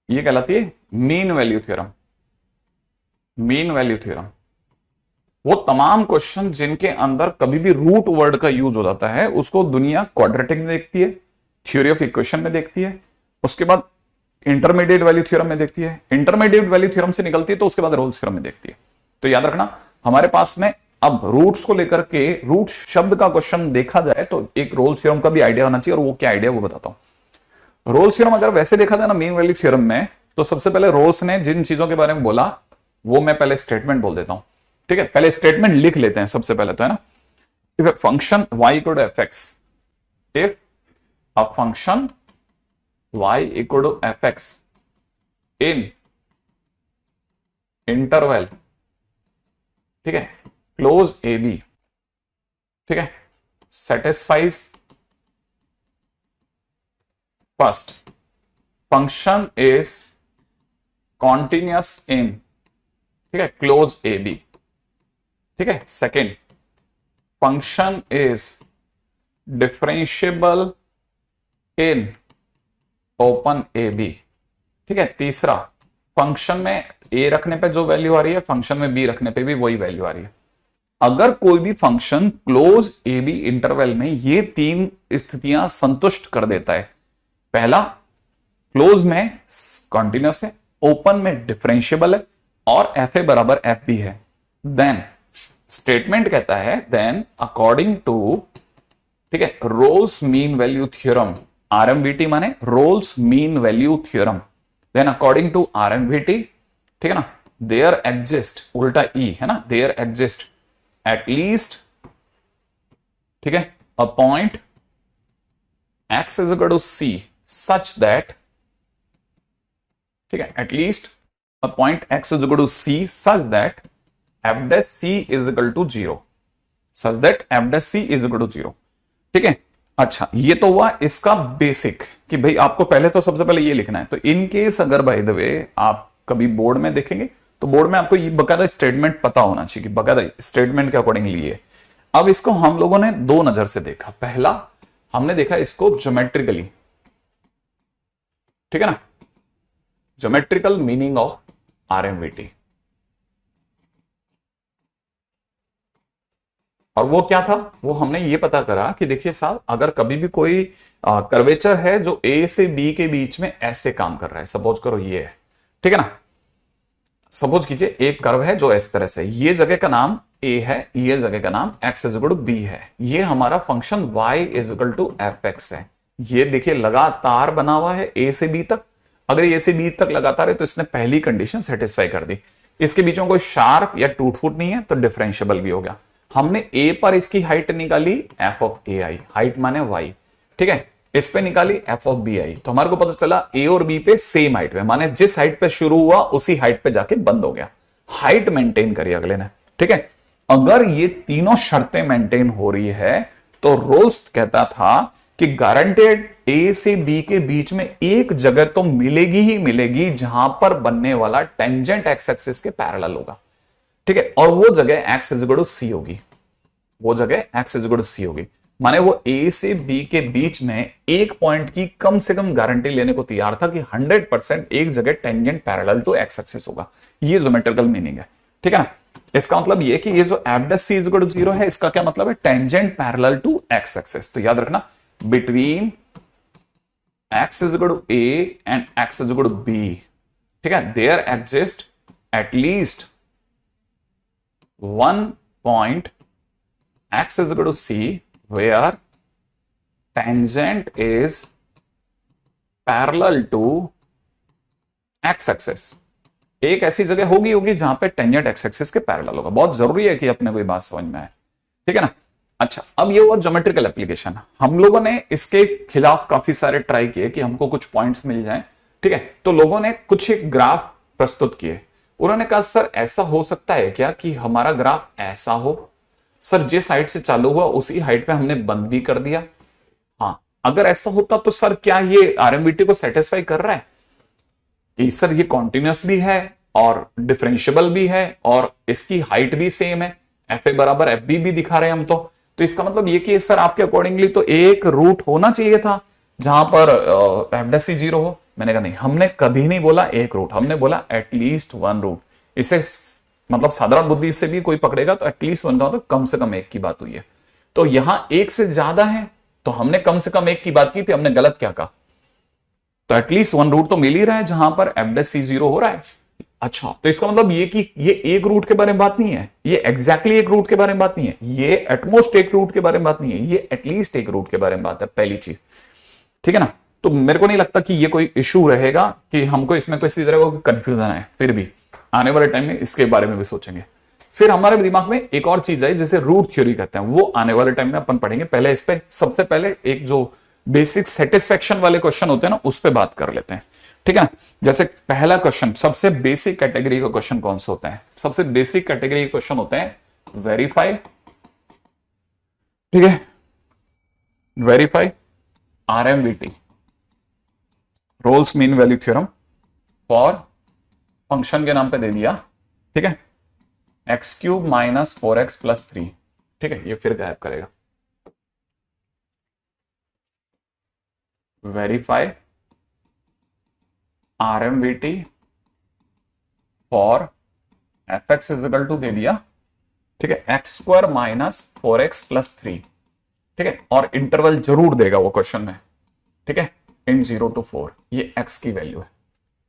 Speaker 1: ये कहलाती है mean value theorem. Mean value theorem वो तमाम क्वेश्चन जिनके अंदर कभी भी रूट वर्ड का यूज हो जाता है उसको दुनिया क्वाड्रेटिक में देखती है, थ्योरी ऑफ इक्वेशन में देखती है, उसके बाद इंटरमीडिएट वैल्यू थ्योरम में देखती है, इंटरमीडिएट वैल्यू थ्योरम से निकलती है तो उसके बाद रोल्स थ्योरम में देखती है। तो याद रखना हमारे पास में अब रूट्स को लेकर के रूट शब्द का क्वेश्चन देखा जाए तो एक रोल्स थ्योरम का भी आइडिया होना चाहिए, और वो क्या आइडिया वो बताता हूं। रोल्स थ्योरम अगर वैसे देखा जाए ना मीन वैल्यू थ्योरम में, तो सबसे पहले रोल्स ने जिन चीजों के बारे में बोला वो मैं पहले स्टेटमेंट बोल देता हूं, ठीक है। पहले स्टेटमेंट लिख लेते हैं सबसे पहले तो, है ना। If a function y equal to F x, if a function y equal to F x in interval, ठीक है, क्लोज ए बी, ठीक है, satisfies first function is continuous in, ठीक है, क्लोज ए बी, ठीक है, second function is differentiable in open a b, ठीक है, तीसरा फंक्शन में ए रखने पे जो वैल्यू आ रही है फंक्शन में बी रखने पे भी वही वैल्यू आ रही है। अगर कोई भी फंक्शन क्लोज ए बी इंटरवल में ये तीन स्थितियां संतुष्ट कर देता है, पहला क्लोज में कॉन्टिन्यूअस है, ओपन में डिफरेंशिएबल है और एफ ए बराबर एफ बी है, देन स्टेटमेंट कहता है देन अकॉर्डिंग टू, ठीक है, Rolle's mean value theorem, RMVT माने Rolle's mean value theorem, then according to RMVT, ठीक है ना, देयर एग्जिस्ट, उल्टा ई है ना, देयर एग्जिस्ट एट लीस्ट, ठीक है, a point X is equal to C such that, ठीक है, at least a point X is equal to C such that F dash C is equal to 0, such that F dash C is equal to 0, ठीक है। अच्छा, ये तो हुआ इसका basic कि भाई आपको पहले तो सबसे पहले ये लिखना है। तो इन केस अगर बाय द वे आप कभी बोर्ड में देखेंगे तो बोर्ड में आपको ये बकायदा स्टेटमेंट पता होना चाहिए कि बकायदा स्टेटमेंट के अकॉर्डिंग लिए। अब इसको हम लोगों ने दो नजर से देखा, पहला हमने देखा इसको ज्योमेट्रिकली, ठीक है ना, ज्योमेट्रिकल मीनिंग ऑफ आरएमवीटी, और वो क्या था, वो हमने ये पता करा कि देखिए साहब अगर कभी भी कोई कर्वेचर है जो ए से बी के बीच में ऐसे काम कर रहा है, सपोज करो ये है, ठीक है ना, सपोज कीजिए एक कर्व है जो इस तरह से, ये जगह का नाम ए है, ये जगह का नाम X is equal to B है, ये हमारा function Y is equal to F X है। ये देखिए लगातार बना हुआ है ए से बी तक, अगर ए से बी तक लगातार है तो इसने पहली कंडीशन सेटिस्फाई कर दी, इसके बीच में कोई शार्प या टूट फूट नहीं है तो डिफरेंशिएबल भी हो गया। हमने ए पर इसकी हाइट निकाली F of A I, height माने वाई, ठीक है, इस पे निकाली एफ ऑफ बी आई, तो हमारे को पता चला ए और बी पे सेम हाइट पे, माने जिस हाइट पे शुरू हुआ उसी हाइट पे जाके बंद हो गया, हाइट मेंटेन करी अगले ने, ठीक है। अगर ये तीनों शर्तें मेंटेन हो रही है तो रोल्स कहता था कि गारंटेड ए से बी के बीच में एक जगह तो मिलेगी ही मिलेगी जहां पर बनने वाला टेंजेंट एक्स एक्सिस के पैरेलल होगा, ठीक है, और वो जगह एक्स इज इक्वल टू सी होगी, वो जगह एक्स इज इक्वल टू सी होगी। माने वो ए से बी के बीच में एक पॉइंट की कम से कम गारंटी लेने को तैयार था कि 100% एक जगह tangent parallel to X axis होगा। ये ज्योमेट्रिकल मीनिंग है, ठीक है ना। इसका मतलब ये कि ये जो F C is equal to 0 है, इसका क्या मतलब है, tangent parallel to X axis. तो याद रखना, between X is equal to A and X is equal to B, ठीक है, there exist at least one point x is equal to c where tangent is parallel to x axis। एक ऐसी जगह होगी जहां पे टेंजेंट x एक्सिस के parallel होगा। बहुत जरूरी है कि अपने को ये बात समझ में आए, ठीक है ना। अच्छा, अब ये हुआ ज्योमेट्रिकल एप्लीकेशन। हम लोगों ने इसके खिलाफ काफी सारे ट्राई किए कि हमको कुछ पॉइंट्स मिल जाएं, ठीक है। तो लोगों ने कुछ एक ग्राफ प्रस्तुत किए। उन्होंने कहा सर ऐसा हो सकता है क्या कि हमारा ग्राफ ऐसा हो, सर जिस हाइट से चालू हुआ उसी हाइट पे हमने बंद भी कर दिया। हाँ, अगर ऐसा होता तो सर क्या ये आरएमवीटी को सेटिस्फाई कर रहा है कि सर ये कॉन्टिन्यूस भी है और डिफरेंशियबल भी है और इसकी हाइट भी सेम है, एफ ए बराबर एफ बी भी दिखा रहे हैं हम। तो इसका मतलब ये कि सर आपके अकॉर्डिंगली तो एक रूट होना चाहिए था जहां पर एफ सी 0 हो। मैंने कहा नहीं, हमने कभी नहीं बोला एक रूट, हमने बोला एटलीस्ट वन रूट। इसे मतलब साधारण बुद्धि से भी कोई पकड़ेगा तो एटलीस्ट वन का मतलब कम से कम एक की बात हुई है। तो यहां एक से ज्यादा है तो हमने कम से कम एक की बात की थी, हमने गलत क्या कहा। तो एटलीस्ट वन रूट तो मिल ही रहा है जहां पर एफ सी 0 हो रहा है। अच्छा, तो इसका मतलब ये कि ये एक रूट के बारे में बात नहीं है, ये एग्जैक्टली एक रूट के बारे में बात नहीं है, ये एटमोस्ट एक रूट के बारे में बात नहीं है, ये एटलीस्ट एक रूट के बारे में बात है, पहली चीज, ठीक है ना। तो मेरे को नहीं लगता कि ये कोई इशू रहेगा कि हमको इसमें किसी तरह का कंफ्यूजन है। फिर भी आने वाले टाइम में इसके बारे में भी सोचेंगे। फिर हमारे दिमाग में एक और चीज है जिसे रूट थ्योरी कहते हैं, वो आने वाले टाइम में अपन पढ़ेंगे। पहले इस पे सबसे पहले एक जो बेसिक सेटिस्फेक्शन वाले क्वेश्चन होते हैं ना, उस पे बात कर लेते हैं, ठीक है। जैसे पहला क्वेश्चन, सबसे बेसिक कैटेगरी का क्वेश्चन कौन सा होता है? सबसे बेसिक कैटेगरी के क्वेश्चन होते हैं वेरीफाई, ठीक है, verify RMVT, Rolle's mean value theorem for function के नाम पे दे दिया, ठीक है, x cube minus 4x plus 3, ठीक है, ये फिर गायब करेगा। Verify RMVT for F x is equal to दे दिया, ठीक है, x square minus 4x plus 3, ठीक है, और इंटरवल जरूर देगा वो क्वेश्चन में, ठीक है, इन 0 to 4, ये x की वैल्यू है,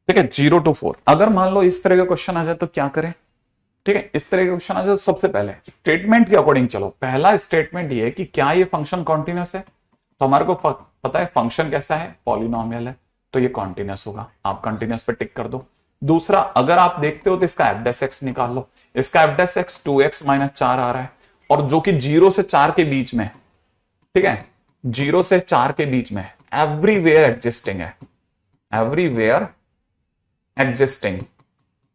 Speaker 1: ठीक है, 0 to 4। अगर मान लो इस तरह का क्वेश्चन आ जाए तो क्या करें? ठीक है, इस तरह का क्वेश्चन आ जाए तो सबसे पहले स्टेटमेंट के अकॉर्डिंग चलो। पहला स्टेटमेंट ये है कि क्या ये फंक्शन कॉन्टिन्यूस है, तो हमारे को पता है फंक्शन कैसा है, पॉलिनोमियल है, तो ये कॉन्टिन्यूस होगा, आप कॉन्टिन्यूस पे टिक कर दो। दूसरा, अगर आप देखते हो तो इसका एफ डैश एक्स निकाल लो, इसका F dash x 2x minus 4 आ रहा है, और जो कि 0 से 4 के बीच में, ठीक है, 0 से 4 के बीच में एवरीवेयर एग्जिस्टिंग है, एवरीवेयर एग्जिस्टिंग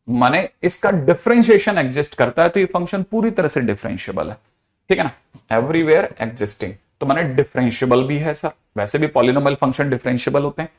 Speaker 1: माने इसका डिफरेंशिएशन एग्जिस्ट करता है, तो ये फंक्शन पूरी तरह से डिफरेंशिएबल है, ठीक है ना, एवरीवेयर एग्जिस्टिंग, तो माने डिफरेंशिएबल भी है सर, वैसे भी पॉलिनोमियल फंक्शन डिफरेंशिएबल होते हैं।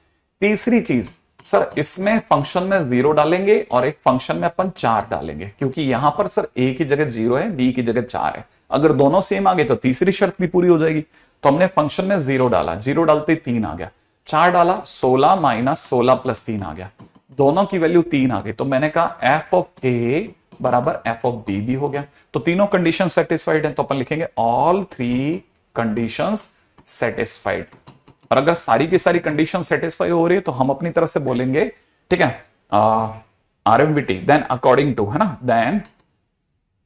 Speaker 1: तीसरी चीज सर, इसमें फंक्शन में 0 डालेंगे और एक फंक्शन में अपन 4 डालेंगे, क्योंकि यहां पर सर a की जगह 0 है, b की जगह 4 है, अगर दोनों सेम आ गए तो तीसरी शर्त भी पूरी हो जाएगी। तो हमने फंक्शन में 0 डाला, 0 डालते 3 आ गया, 4 डाला 16 माइनस 16 प्लस 3 आ गया, दोनों की वैल्यू 3 आ गई, तो मैंने कहा एफ ऑफ ए बराबर एफ ऑफ बी भी हो गया। तो तीनों कंडीशन सेटिस्फाइड है, तो अपन लिखेंगे ऑल 3 कंडीशंस सेटिस्फाइड। और अगर सारी की सारी कंडीशन सेटिस्फाई हो रही है तो हम अपनी तरफ से बोलेंगे, ठीक है, आरएमवीटी देन अकॉर्डिंग टू, है ना, देन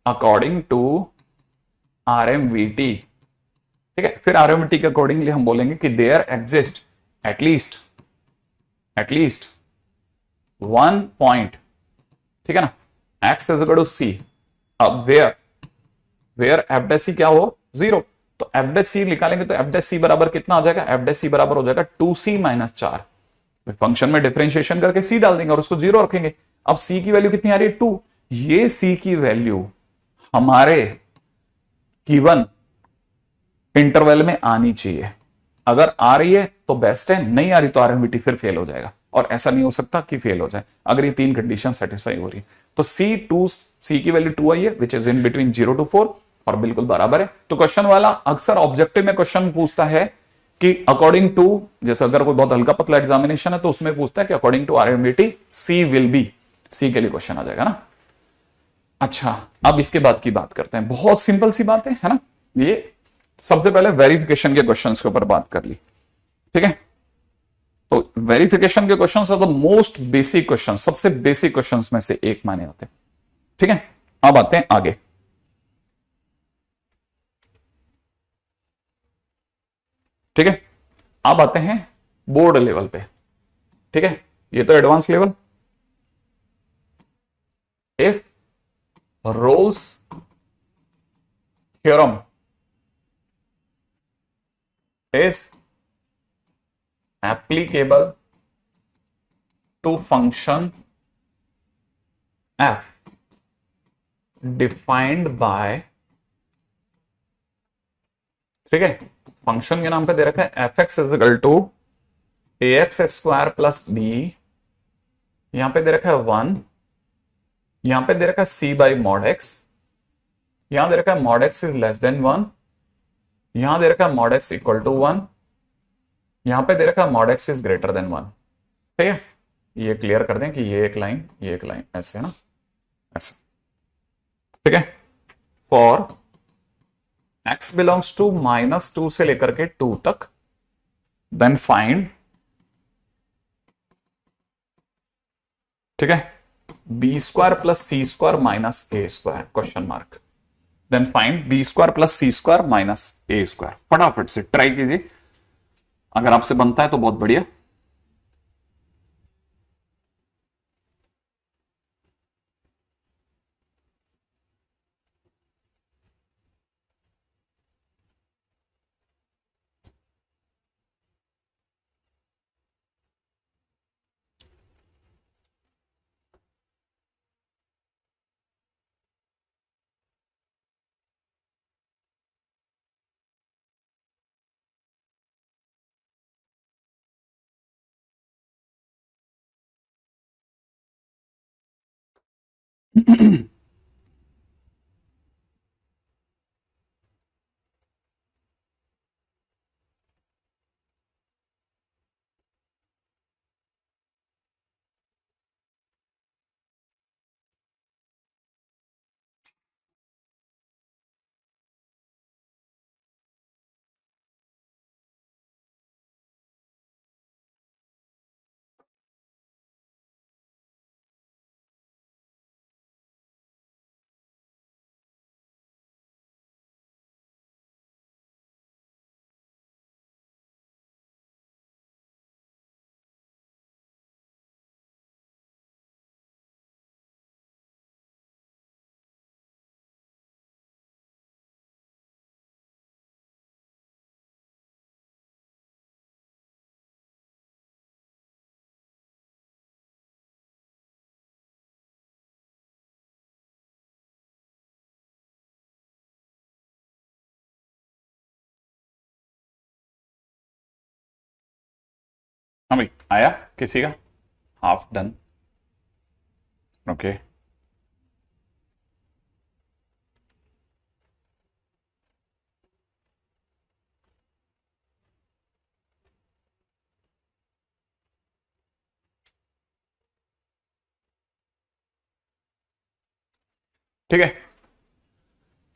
Speaker 1: अकॉर्डिंग टू आरएमवीटी, ठीक है। फिर आरएमवीटी के अकॉर्डिंगली हम बोलेंगे कि there exist at least one point, ठीक है ना, X is equal to C, अब वेयर एफ डैश सी क्या हो, 0, तो एफ डैश सी निकालेंगे तो एफ डैश सी बराबर कितना हो जाएगा, एफ डैश सी बराबर हो जाएगा 2c माइनस 4, फंक्शन में डिफरेंशिएशन करके c डाल देंगे और उसको 0 रखेंगे। अब c की वैल्यू कितनी आ रही है, 2, ये c की वैल्यू हमारे गिवन इंटरवल में आनी चाहिए, अगर आ रही है तो बेस्ट है, नहीं आ रही तो आरएमवीटी फिर फेल हो जाएगा, और ऐसा नहीं हो सकता कि फेल हो जाए अगर ये 3 कंडीशन सेटिस्फाई हो रही है। तो c की वैल्यू 2 आई है, which is in between 0 to 4, और बिल्कुल बराबर है। तो क्वेश्चन वाला अक्सर ऑब्जेक्टिव में क्वेश्चन पूछता है कि अकॉर्डिंग टू, जैसे अगर कोई बहुत हल्का पतला एग्जामिनेशन है तो उसमें पूछता है कि according to RMVT C will be, C के लिए क्वेश्चन आ जाएगा ना। अच्छा, अब इसके बाद की बात करते हैं, बहुत सिंपल सी बात है ना। ये सबसे पहले वेरिफिकेशन के क्वेश्चंस के ऊपर बात कर ली, ठीक है। तो वेरिफिकेशन के questions are the most basic question, सबसे बेसिक क्वेश्चंस में से एक माने होते हैं, ठीक है। अब आते हैं आगे, ठीक है। अब आते हैं बोर्ड लेवल पे, ठीक है। ये तो advance level. If Rolle's theorem is applicable to function f defined by, ठीक है, फंक्शन के नाम पे दे रखा है F x is equal to A X square plus B, यहां पे दे रखा है 1, यहां पे दे रखा है सी बाई मॉड एक्स, यहां दे रखा है mod x is less than 1, यहां दे रखा है मॉड एक्स इक्वल टू 1, यहां पे दे रखा है mod x is greater then 1, ठीक है। ये क्लियर कर दें कि ये एक लाइन, ये एक लाइन, ऐसे है ना, ऐसे, ठीक है। फॉर x बिलोंग्स टू -2 से लेकर के 2 तक, देन फाइंड, ठीक है, B square plus C square minus A square question mark, then find B square plus C square minus A square. फटाफट से ट्राई कीजिए, अगर आपसे बनता है तो बहुत बढ़िया। हाँ भाई, आया किसी का? Half done, okay. ठीक है,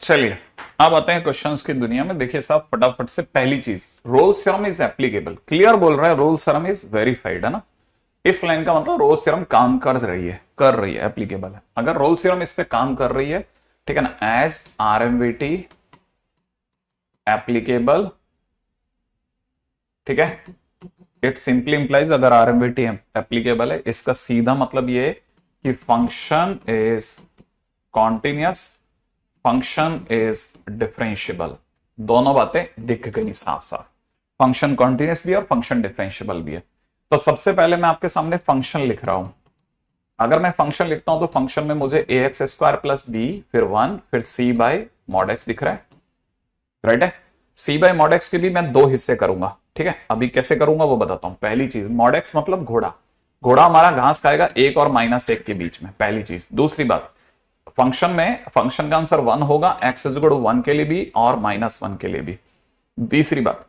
Speaker 1: चलिए अब आते हैं क्वेश्चंस की दुनिया में। देखिए साहब, फटाफट से पहली चीज, Rolle's theorem is applicable, clear बोल रहा है, रोल्स थ्योरम इज वेरीफाइड, है ना। इस लाइन का मतलब रोल्स थ्योरम काम कर रही है, एप्लीकेबल है। अगर रोल्स थ्योरम इस पे काम कर रही है, ठीक है ना, एज आरएमवीटी एप्लीकेबल, ठीक है, इट सिंपली इंप्लाइज अगर आरएमवीटी एप्लीकेबल है, इसका सीधा मतलब ये कि function is continuous, function is differentiable. दोनों बातें दिख गई साफ साफ, फंक्शन कॉन्टिन्यूअस भी है और फंक्शन डिफरेंशियबल भी है। तो सबसे पहले मैं आपके सामने फंक्शन लिख रहा हूं। अगर मैं फंक्शन लिखता हूं तो फंक्शन में मुझे ए एक्स स्क्वायर प्लस बी, फिर 1, फिर सी बाई मॉड एक्स दिख रहा है, राइट है। सी बाई मॉड एक्स के भी मैं 2 हिस्से करूंगा, ठीक है। अभी कैसे करूंगा वो बताता हूं। पहली चीज, मॉड एक्स मतलब घोड़ा, घोड़ा हमारा घास खाएगा 1 और -1 के बीच में, पहली चीज। दूसरी बात, फंक्शन में फंक्शन का आंसर 1 होगा, एक्स इज इक्वल टू 1 के लिए भी और -1 के लिए भी। तीसरी बात,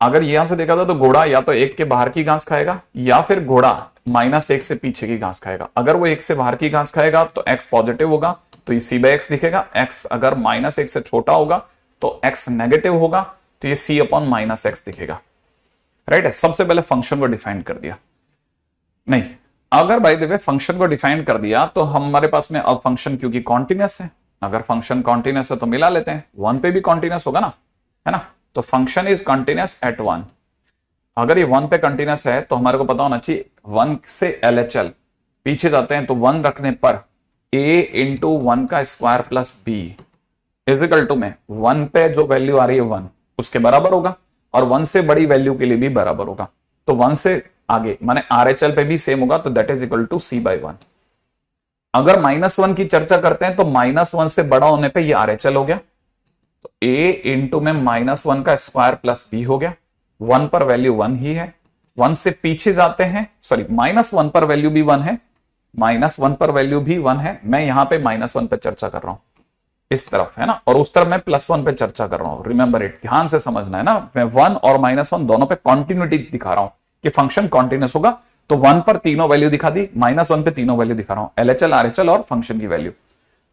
Speaker 1: अगर यहां से देखा था तो घोड़ा या तो 1 के बाहर की घास खाएगा या फिर घोड़ा -1 से पीछे की घास खाएगा। अगर वो 1 से बाहर की घास खाएगा तो x पॉजिटिव होगा, तो ये c/x दिखेगा। x अगर -1 से छोटा होगा तो x नेगेटिव होगा, तो ये c/-x दिखेगा। राइट है, सबसे पहले फंक्शन को डिफाइन कर दिया। नहीं, अगर बाय द वे फंक्शन को डिफाइन कर दिया तो हमारे पास में अब फंक्शन क्योंकि कॉन्टिन्यूअस है, अगर फंक्शन कॉन्टिन्यूअस है तो मिला लेते हैं, 1 पे भी कॉन्टिन्यूअस होगा ना, है ना। तो फंक्शन इज कॉन्टिन्यूअस एट 1। अगर ये 1 पे कंटिन्यूअस है तो हमारे को पता होना चाहिए 1 से LHL पीछे जाते हैं तो 1 रखने पर a इंटू 1 का square plus b is equal to में 1 पे जो वैल्यू आ रही है 1 उसके बराबर होगा, और 1 से बड़ी वैल्यू के लिए भी बराबर होगा। तो 1 से आगे माने RHL पे भी सेम होगा, तो that is equal to c/1। अगर -1 की चर्चा करते हैं तो -1 से बड़ा होने पे ये RHL हो गया, तो a इंटू में -1 का स्क्वायर प्लस b हो गया। 1 पर वैल्यू 1 ही है, 1 से पीछे जाते हैं, सॉरी -1 पर वैल्यू भी 1 है, -1 पर वैल्यू भी 1 है। मैं यहां पे -1 पे चर्चा कर रहा हूं इस तरफ, है ना, और उस तरफ मैं +1 पे चर्चा कर रहा हूं। रिमेंबर इट, ध्यान से समझना है ना, मैं 1 और -1 दोनों पे कॉन्टिन्यूटी दिखा रहा हूं कि फंक्शन कॉन्टिन्यूअस होगा। तो 1 पर तीनों वैल्यू दिखा दी, -1 पे तीनों वैल्यू दिखा रहा हूं, LHL RHL और फंक्शन की वैल्यू।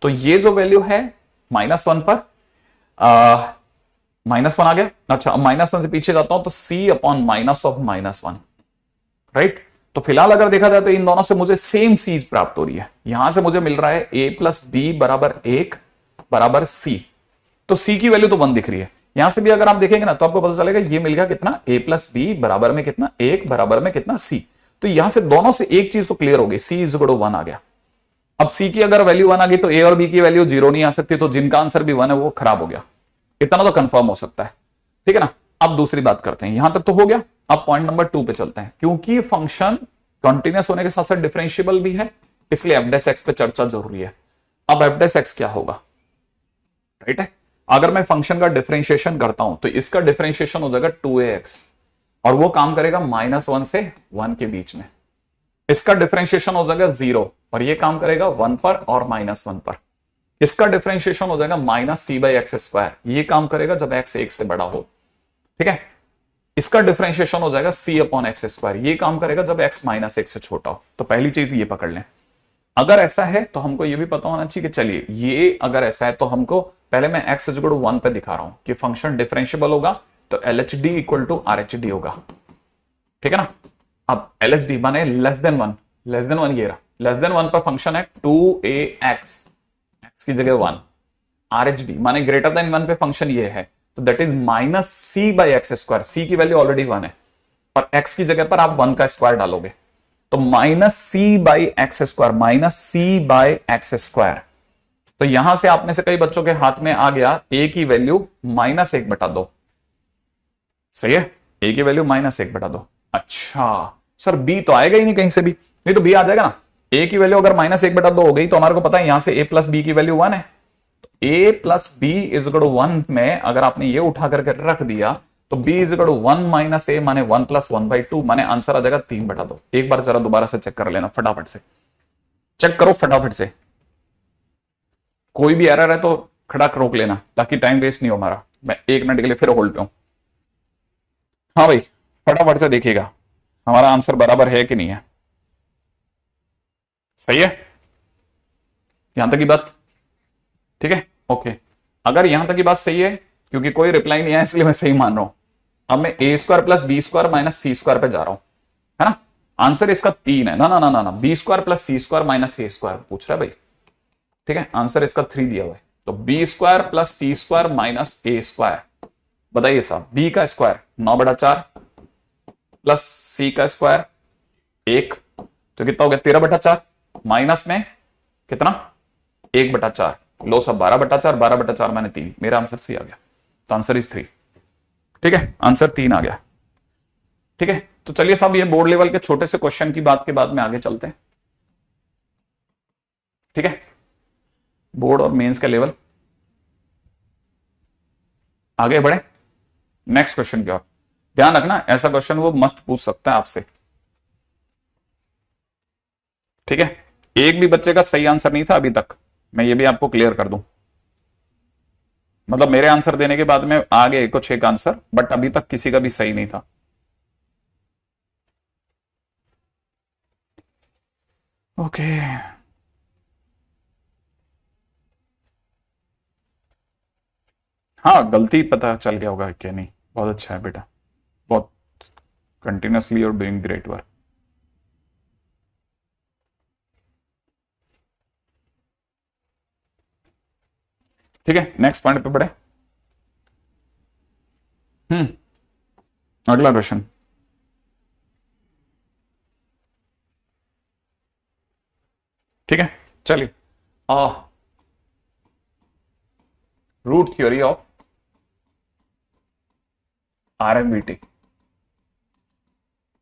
Speaker 1: तो ये जो वैल्यू है -1 पर -1 आ गया। अच्छा, अब -1 से पीछे जाता हूं तो c/-1 राइट। तो फिलहाल अगर देखा जाए तो इन दोनों से मुझे सेम चीज प्राप्त हो रही है। यहां से मुझे मिल रहा है a + b = 1 = c। तो c की वैल्यू तो 1 दिख रही है। यहां से भी अगर आप देखेंगे ना तो आपको पता चलेगा ये मिल गया कितना, a + b बराबर में कितना, 1 बराबर में कितना, c। तो यहां से दोनों से एक चीज तो क्लियर हो गई, c = 1 आ गया। अब c की अगर वैल्यू 1 आ गई तो a और b की वैल्यू 0 नहीं आ सकती, तो जिनका आंसर भी 1 है वो खराब हो गया। इतना तो कंफर्म हो सकता है, ठीक है ना। अब दूसरी बात करते हैं, यहां तक तो हो गया। अब पॉइंट नंबर 2 पे चलते हैं। क्योंकि फंक्शन कॉन्टिन्यूअस होने के साथ साथ डिफरेंशिएबल भी है, इसलिए f' पे चर्चा जरूरी है। अब f' क्या होगा, राइट है। अगर मैं फंक्शन का डिफरेंशिएशन करता हूं तो इसका डिफरेंशिएशन हो जाएगा 2ax, और वो काम करेगा -1 से 1 के बीच में। इसका डिफरेंशिएशन हो जाएगा 0, और ये काम करेगा 1 पर और -1 पर। इसका डिफरेंशिएशन हो जाएगा -c/x², ये काम करेगा जब x 1 से बड़ा हो, ठीक है। इसका डिफरेंशिएशन हो जाएगा c/x², ये काम करेगा जब x -1 से छोटा हो। तो पहली चीज ये पकड़ लें। अगर ऐसा है तो हमको ये भी पता होना चाहिए कि चलिए ये अगर ऐसा है तो हमको पहले मैं x = 1 पे दिखा रहा हूं कि फंक्शन डिफरेंशिएबल होगा, तो LHD = RHD होगा, ठीक है ना। अब LHD माने <1, <1 ये रहा, <1 पर फंक्शन है 2ax, x की जगह 1। RHD माने <1 पे फंक्शन ये है, तो दैट इज -c/x²। c की वैल्यू ऑलरेडी 1 है, और x की जगह पर आप 1 का स्क्वायर डालोगे, तो -c/x², तो यहां से आप में से कई बच्चों के हाथ में आ गया a की वैल्यू -1/2। सही है, a की वैल्यू -1/2। अच्छा सर, b तो आएगा ही नहीं कहीं से भी, नहीं तो b आ जाएगा ना। a की वैल्यू अगर -1/2 हो गई तो हमारे को पता है यहां से a + b की वैल्यू 1 है, तो a + b = 1 में अगर आपने ये उठा करके रख दिया तो b = 1 - a माने 1 + 1/2 माने आंसर आ जाएगा 3/2। एक बार जरा दोबारा से चेक कर लेना, फटाफट से चेक करो, फटाफट से। कोई भी एरर है तो खड़ा रोक लेना ताकि टाइम वेस्ट नहीं हो हमारा। मैं 1 मिनट के लिए फिर होल्ड पे हूं। हाँ भाई, फटाफट से देखिएगा हमारा आंसर बराबर है कि नहीं है। सही है, यहां तक की बात ठीक है, ओके। अगर यहां तक की बात सही है, क्योंकि कोई रिप्लाई नहीं है इसलिए मैं सही मान रहा हूं। अब मैं a² + b² - c² पे जा रहा हूं, है ना। आंसर इसका 3 है। ना ना ना ना ना, b² + c² - a² पूछ रहा है भाई, ठीक है। आंसर इसका 3 दिया हुआ है, तो b² + c² - a²। बताइए साहब, b का स्क्वायर 9/4 प्लस c का स्क्वायर 1, तो कितना हो गया 13/4, माइनस में कितना 1/4। लो सब 12/4, 12/4 मैंने 3, मेरा आंसर सी आ गया। तो आंसर इज 3, ठीक है, आंसर 3 आ गया, ठीक है। तो चलिए साहब, ये बोर्ड लेवल के छोटे से क्वेश्चन की बात के बाद में आगे चलते हैं, ठीक है। बोर्ड और मेंस का लेवल आगे बढ़े। नेक्स्ट क्वेश्चन की ओर ध्यान रखना, ऐसा क्वेश्चन वो मस्त पूछ सकता है आपसे, ठीक है। एक भी बच्चे का सही आंसर नहीं था अभी तक, मैं ये भी आपको क्लियर कर दूं, मतलब मेरे आंसर देने के बाद में आ गए कुछ एक आंसर, बट अभी तक किसी का भी सही नहीं था। ओके, हाँ गलती पता चल गया होगा क्या नहीं। बहुत अच्छा है बेटा, बहुत कंटिन्यूसली और डूइंग ग्रेट वर्क। ठीक है, नेक्स्ट पॉइंट पे बढ़े। हम्म, अगला क्वेश्चन। ठीक है, चलिए। आ रूट थ्योरी ऑफ आरएमवीटी।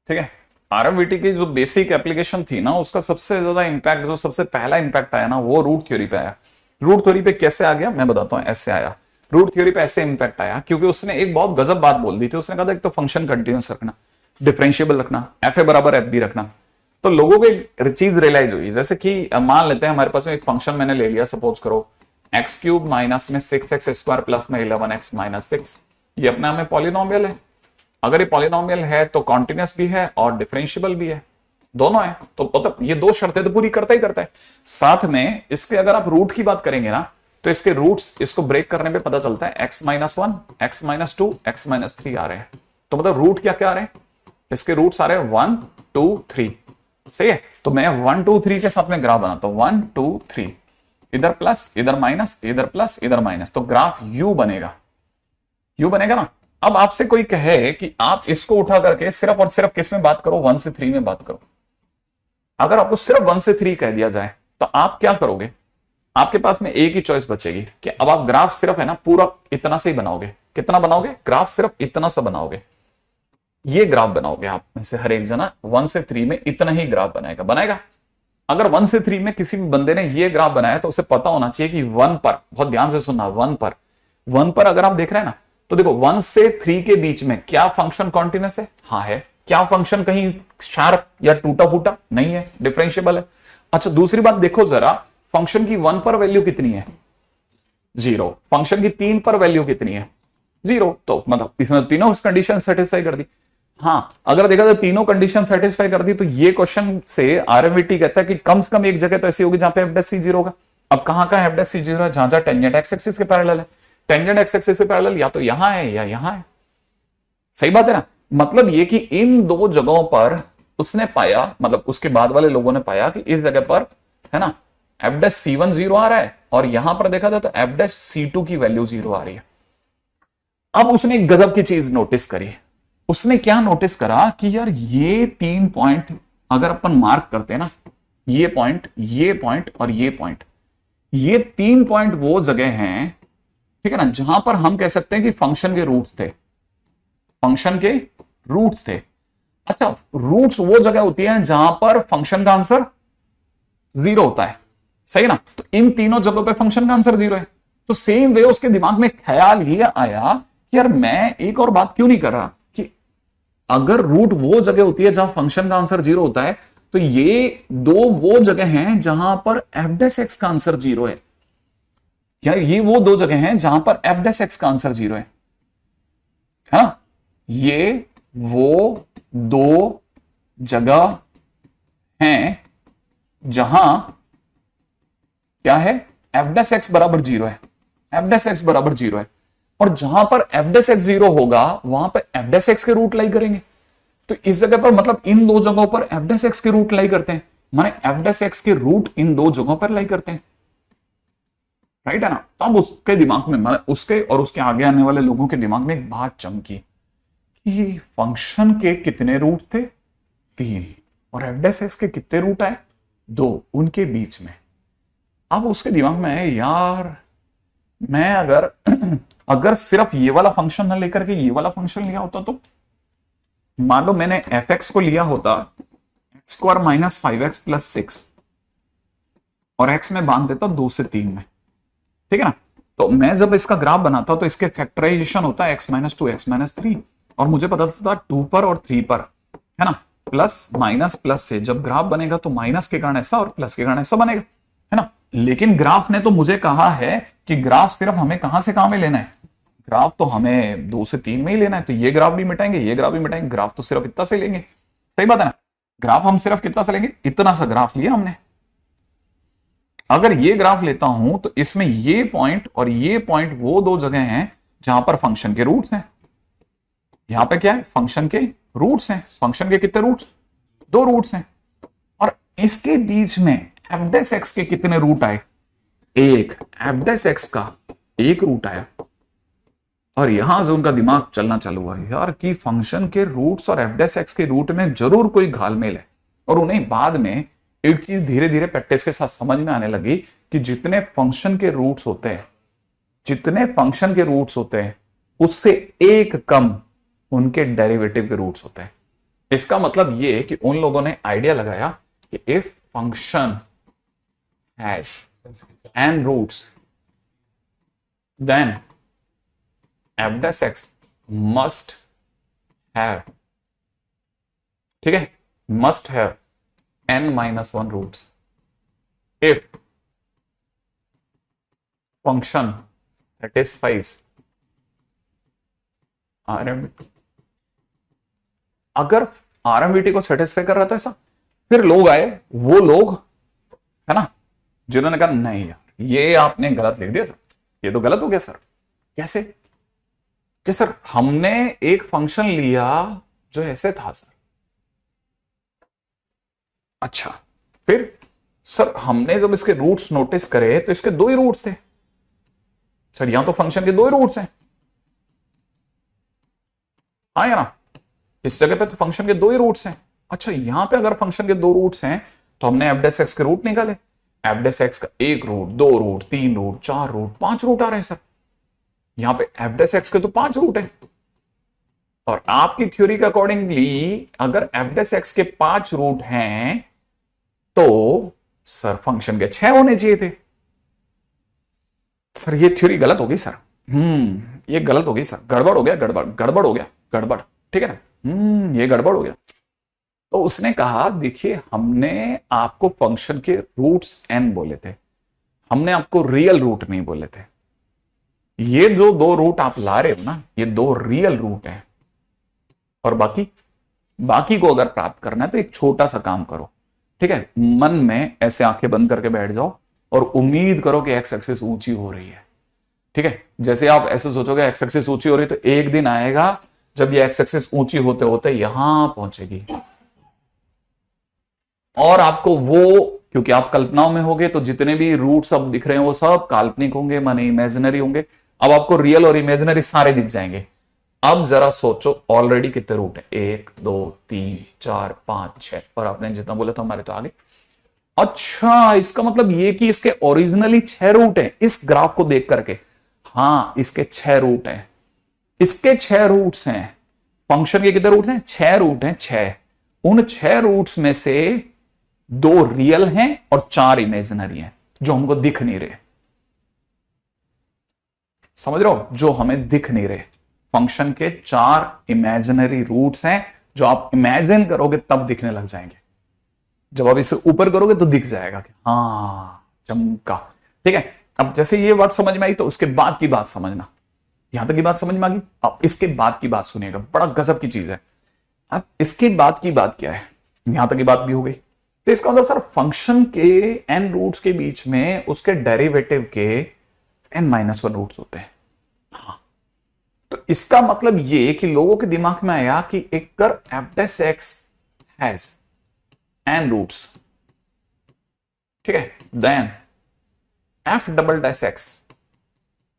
Speaker 1: ठीक है, आरएमवीटी की जो बेसिक एप्लीकेशन थी ना, उसका सबसे ज्यादा इंपैक्ट, जो सबसे पहला इंपैक्ट आया ना, वो रूट थ्योरी पे आया। रूट थ्योरी पे कैसे आ गया मैं बताता हूं, ऐसे आया। रूट थ्योरी पे ऐसे इंपैक्ट आया क्योंकि उसने एक बहुत गजब बात बोल दी थी। उसने कहा था एक तो फंक्शन कंटिन्यूस रखना, डिफरेंशिएबल रखना, एफ ए बराबर एफ बी रखना। तो लोगों को एक चीज रियलाइज हुई, जैसे कि मान लेते हैं हमारे पास में एक फंक्शन मैंने ले लिया, सपोज करो एक्स क्यूब माइनस में 6x² प्लस में 11x माइनस 6। ये अपने आप में पॉलिनोमियल है। अगर ये पॉलिनोमियल है तो कॉन्टिन्यूस भी है और डिफरेंशिएबल भी है, दोनों है। तो मतलब ये दो शर्तें तो पूरी करता ही करता है। साथ में इसके अगर आप रूट की बात करेंगे ना, तो इसके रूट्स, इसको ब्रेक करने पे पता चलता है x-1, x-2, x-3 आ रहे हैं। तो मतलब रूट क्या क्या आ रहे हैं, इसके रूट्स आ रहे हैं 1 2 3। सही है, तो मैं 1 2 3 के साथ में ग्राफ बनाता हूं, 1 2 3, इधर प्लस इधर माइनस, इधर प्लस इधर माइनस, तो ग्राफ यू बनेगा। यू बनेगा ना। अब आपसे कोई कहे कि आप इसको उठा करके सिर्फ और सिर्फ किस में बात करो, 1 से 3 में बात करो। अगर आपको सिर्फ 1 से 3 कह दिया जाए तो आप क्या करोगे, आपके पास में एक ही चॉइस बचेगी कि अब आप ग्राफ सिर्फ है ना पूरा इतना से ही बनाओगे। कितना बनाओगे, ग्राफ सिर्फ इतना सा बनाओगे। ये ग्राफ बनाओगे आप में से हर एक जना 1 से 3 में इतना ही ग्राफ बनाएगा। अगर 1 से 3 में किसी भी बंदे ने ये ग्राफ बनाया तो उसे पता होना चाहिए कि 1 पर, बहुत ध्यान से सुनना, 1 पर अगर आप देख रहे हैं ना, तो देखो 1 से 3 के बीच में क्या फंक्शन कॉन्टिन्यूस है, हाँ है। क्या फंक्शन कहीं शार्प या टूटा फूटा नहीं है, डिफरेंशिएबल है। अच्छा दूसरी बात देखो जरा, फंक्शन की 1 पर वैल्यू कितनी है, 0। फंक्शन की 3 पर वैल्यू कितनी है, 0। तो मतलब इसने तीनों कंडीशन सेटिस्फाई कर दी। हाँ, अगर देखा जाए तीनों कंडीशन सेटिस्फाई कर दी, तो ये क्वेश्चन से आरएमवीटी कहता है कि कम से कम एक जगह तो ऐसी होगी जहां पे एफ डैश सी 0 होगा। अब कहां का एफ डैश सी 0 है, जहां जहां टेंजेंट एक्स एक्सिस के पैरेलल है। टेंजेंट एक्स एक्सिस के पैरेलल या तो यहां है या यहां है। सही बात है ना। मतलब ये कि इन दो जगहों पर उसने पाया, मतलब उसके बाद वाले लोगों ने पाया कि इस जगह पर है ना एफ डैश C1 0 आ रहा है, और यहां पर देखा जाए तो एफ डैश C2 की वैल्यू 0 आ रही है। अब उसने एक गजब की चीज नोटिस करी। उसने क्या नोटिस करा कि यार ये 3 पॉइंट अगर अपन मार्क करते हैं ना, ये पॉइंट, ये पॉइंट और ये पॉइंट, ये 3 पॉइंट वो जगह हैं, ठीक है ना, जहां पर हम कह सकते हैं कि फंक्शन के रूट्स थे। फंक्शन के रूट्स थे। अच्छा, रूट्स वो जगह होती है जहां पर फंक्शन का आंसर 0 होता है। सही ना। तो इन तीनों जगहों पे फंक्शन का आंसर 0 है। तो सेम वे उसके दिमाग में ख्याल ये आया कि यार मैं एक और बात क्यों नहीं कर रहा कि अगर रूट वो जगह होती है जहां फंक्शन का आंसर 0 होता है, तो ये दो वो जगह हैं जहां पर एफ डैश एक्स का आंसर 0 है। या ये वो दो जगह हैं जहां पर एफ डैश एक्स का आंसर 0 है। हाँ, ये वो दो जगह हैं जहां क्या है, एफ डैश एक्स बराबर 0 है। एफ डैश एक्स बराबर 0 है, और जहां पर एफ डैश एक्स 0 होगा वहां पर एफ डैश एक्स के रूट लाई करेंगे। तो इस जगह पर मतलब इन दो जगहों पर एफ डैश एक्स के रूट लाई करते हैं, माने एफ डैश एक्स के रूट इन दो जगहों पर लाई करते हैं। राइट है ना। तब उसके दिमाग में, मतलब उसके और उसके आगे आने वाले लोगों के दिमाग में एक बात चमकी कि फंक्शन के कितने रूट थे, 3, और एफ डैश एक्स के कितने रूट आए, 2, उनके बीच में। अब उसके दिमाग में है यार मैं अगर अगर सिर्फ ये वाला फंक्शन ना लेकर के ये वाला फंक्शन लिया होता, तो मान लो मैंने एफ एक्स को लिया होता x² माइनस 5x प्लस 6, और x में बांध देता 2 से 3 में। ठीक है ना। तो मैं जब इसका ग्राफ बनाता तो इसके फैक्टराइजेशन होता है x-2 x-3, और मुझे पता था 2 पर और 3 पर, है ना, प्लस माइनस प्लस से जब ग्राफ बनेगा तो माइनस के कारण ऐसा और प्लस के कारण ऐसा बनेगा, है ना। लेकिन ग्राफ ने तो मुझे कहा है कि ग्राफ सिर्फ हमें कहां से कहां में लेना है, ग्राफ तो हमें 2 से 3 में ही लेना है, तो ये ग्राफ भी मिटाएंगे, ये ग्राफ भी मिटाएंगे, ग्राफ तो सिर्फ इतना से लेंगे। सही बात है ना, ग्राफ हम सिर्फ कितना से लेंगे, इतना सा ग्राफ लिया हमने। अगर ये ग्राफ लेता हूं तो इसमें ये पॉइंट और ये पॉइंट वो दो जगह हैं जहां पर फंक्शन के रूट्स हैं। यहां पे क्या है, फंक्शन के रूट्स हैं। फंक्शन के कितने रूट्स, 2 रूट्स हैं। और इसके बीच में एफ डैश एक्स के कितने रूट आए, एक। एफ डैश एक्स का एक रूट आया। और यहां से उनका दिमाग चलना चालू हुआ यार कि फंक्शन के रूट्स और एफ डैश एक्स के रूट में जरूर कोई घालमेल है। और उन्हें बाद में एक चीज धीरे धीरे प्रैक्टिस के साथ समझ में आने लगी कि जितने फंक्शन के रूट्स होते हैं, जितने फंक्शन के रूट्स होते हैं, उससे एक कम उनके डेरिवेटिव के रूट्स होते हैं। इसका मतलब यह कि उन लोगों ने आइडिया लगाया कि if function has n roots then f dash x must have, ठीक है, must have n minus 1 roots if function satisfies RMVT। अगर RMVT को सेटिस्फाई कर रहा था ऐसा, फिर लोग आए, वो लोग है ना, जिन्होंने कहा नहीं यार ये आपने गलत लिख दिया सर, ये तो गलत हो गया सर। कैसे कि सर हमने एक फंक्शन लिया जो ऐसे था सर। अच्छा, फिर सर हमने जब इसके रूट्स नोटिस करे तो इसके 2 ही रूट्स थे सर, यहां तो फंक्शन के 2 ही रूट्स हैं। हाँ या ना, इस जगह पे तो फंक्शन के 2 ही रूट्स हैं। अच्छा, यहां पे अगर फंक्शन के 2 रूट्स हैं तो हमने एफ डैश एक्स के रूट निकाले। एफ डैश एक्स का 1 root, 2 root, 3 root, 4 root, 5 root आ रहे हैं सर। यहां पे एफ डैश एक्स के तो 5 रूट हैं। और आपकी थ्योरी के अकॉर्डिंगली अगर एफ डैश एक्स के 5 रूट हैं तो सर फंक्शन के 6 होने चाहिए थे। सर ये थ्योरी गलत हो गई सर। ये गलत हो गई सर, गड़बड़ हो गया, गड़बड़ हो गया, गड़बड़, ठीक है ना। ये गड़बड़ हो गया। तो उसने कहा देखिए हमने आपको फंक्शन के रूट्स n बोले थे, हमने आपको रियल रूट नहीं बोले थे। ये जो 2 रूट आप ला रहे हो ना, ये 2 रियल रूट हैं। और बाकी को अगर प्राप्त करना है तो एक छोटा सा काम करो, ठीक है, मन में ऐसे आंखें बंद करके बैठ जाओ और उम्मीद करो कि एक्स एक्सिस ऊंची हो रही है। ठीक है, जैसे आप ऐसे सोचोगे एक्स एक्सिस ऊंची हो रही है तो एक दिन आएगा जब ये एक्स एक्सिस ऊंची होते होते यहां पहुंचेगी। और आपको वो, क्योंकि आप कल्पनाओं में होंगे तो जितने भी रूट्स अब दिख रहे हैं वो सब काल्पनिक होंगे, माने इमेजिनरी होंगे। अब आपको रियल और इमेजिनरी सारे दिख जाएंगे। अब जरा सोचो ऑलरेडी कितने रूट है, 1 2 3 4 5 6, और आपने जितना बोला था हमारे तो आगे। अच्छा, इसका मतलब ये कि इसके ओरिजिनली 6 रूट हैं इस ग्राफ को देख करके। हाँ, इसके 6 रूट हैं, इसके 6 रूट्स हैं। फंक्शन के कितने रूट्स हैं, 6 रूट हैं, 6। उन 6 रूट्स में से 2 रियल हैं और 4 इमेजिनरी हैं जो हमको दिख नहीं रहे। समझ रहे हो, जो हमें दिख नहीं रहे। फंक्शन के 4 इमेजिनरी रूट्स हैं जो आप इमेजिन करोगे तब दिखने लग जाएंगे। जब आप इसे ऊपर करोगे तो दिख जाएगा कि हाँ चमका। ठीक है, अब जैसे ये बात समझ में आई तो उसके बाद की बात समझना। यहां तक की बात समझ में आ गई, अब इसके बाद की बात सुनिएगा, बड़ा गजब की चीज है। अब इसके बाद की बात क्या है, यहां तक की बात भी हो गई। तो इसका मतलब सर फंक्शन के n रूट्स के बीच में उसके डेरिवेटिव के n-1 रूट्स होते हैं। हाँ, तो इसका मतलब ये कि लोगों के दिमाग में आया कि एक कर F dash X has n roots, ठीक है, then F double dash X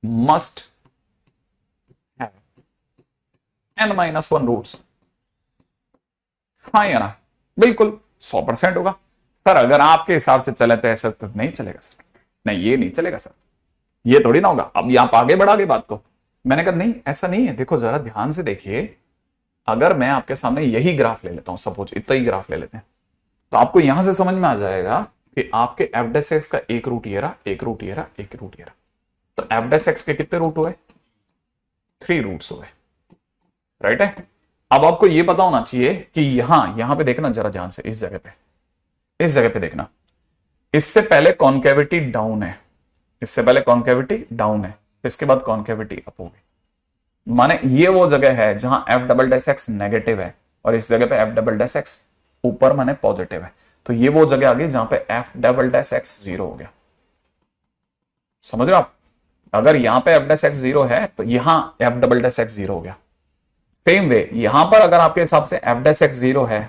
Speaker 1: must have n-1 roots. हाँ या ना, बिल्कुल 100% होगा। सर अगर आपके हिसाब से चले तो ऐसा तो नहीं चलेगा सर, नहीं ये नहीं चलेगा सर, ये थोड़ी ना होगा। अब आप आगे बढ़ा गए बात को। मैंने कहा नहीं ऐसा नहीं है, देखो जरा ध्यान से देखिए। अगर मैं आपके सामने यही ग्राफ ले लेता हूं, सपोज इतना ही ग्राफ ले लेते हैं, तो आपको यहां से समझ में आ जाएगा कि आपके एफ डैश एक्स का एक रूट ये रहा, एक रूट ये रहा, एक रूट ये रहा। तो एफ डैश एक्स के कितने रूट हुए, 3 रूट्स हुए, राइट है। अब आपको यह पता होना चाहिए कि यहां पे देखना जरा ध्यान से, इस जगह पे देखना, इससे पहले कॉन्केविटी डाउन है, इससे पहले कॉन्केविटी डाउन है, इसके बाद कॉन्केविटी अप होगी। माने ये वो जगह है जहां F double dash x negative है और इस जगह पे एफ डबल डैश एक्स ऊपर माने पॉजिटिव है। तो ये वो जगह आ गई जहां पे एफ डबल डैश एक्स 0 हो गया। समझ रहे हो आप? अगर यहां पे एफ डैश एक्स 0 है तो यहां एफ डबल डैश एक्स 0 हो गया। सेम वे यहां पर अगर आपके हिसाब से एफ डैश एक्स 0 है,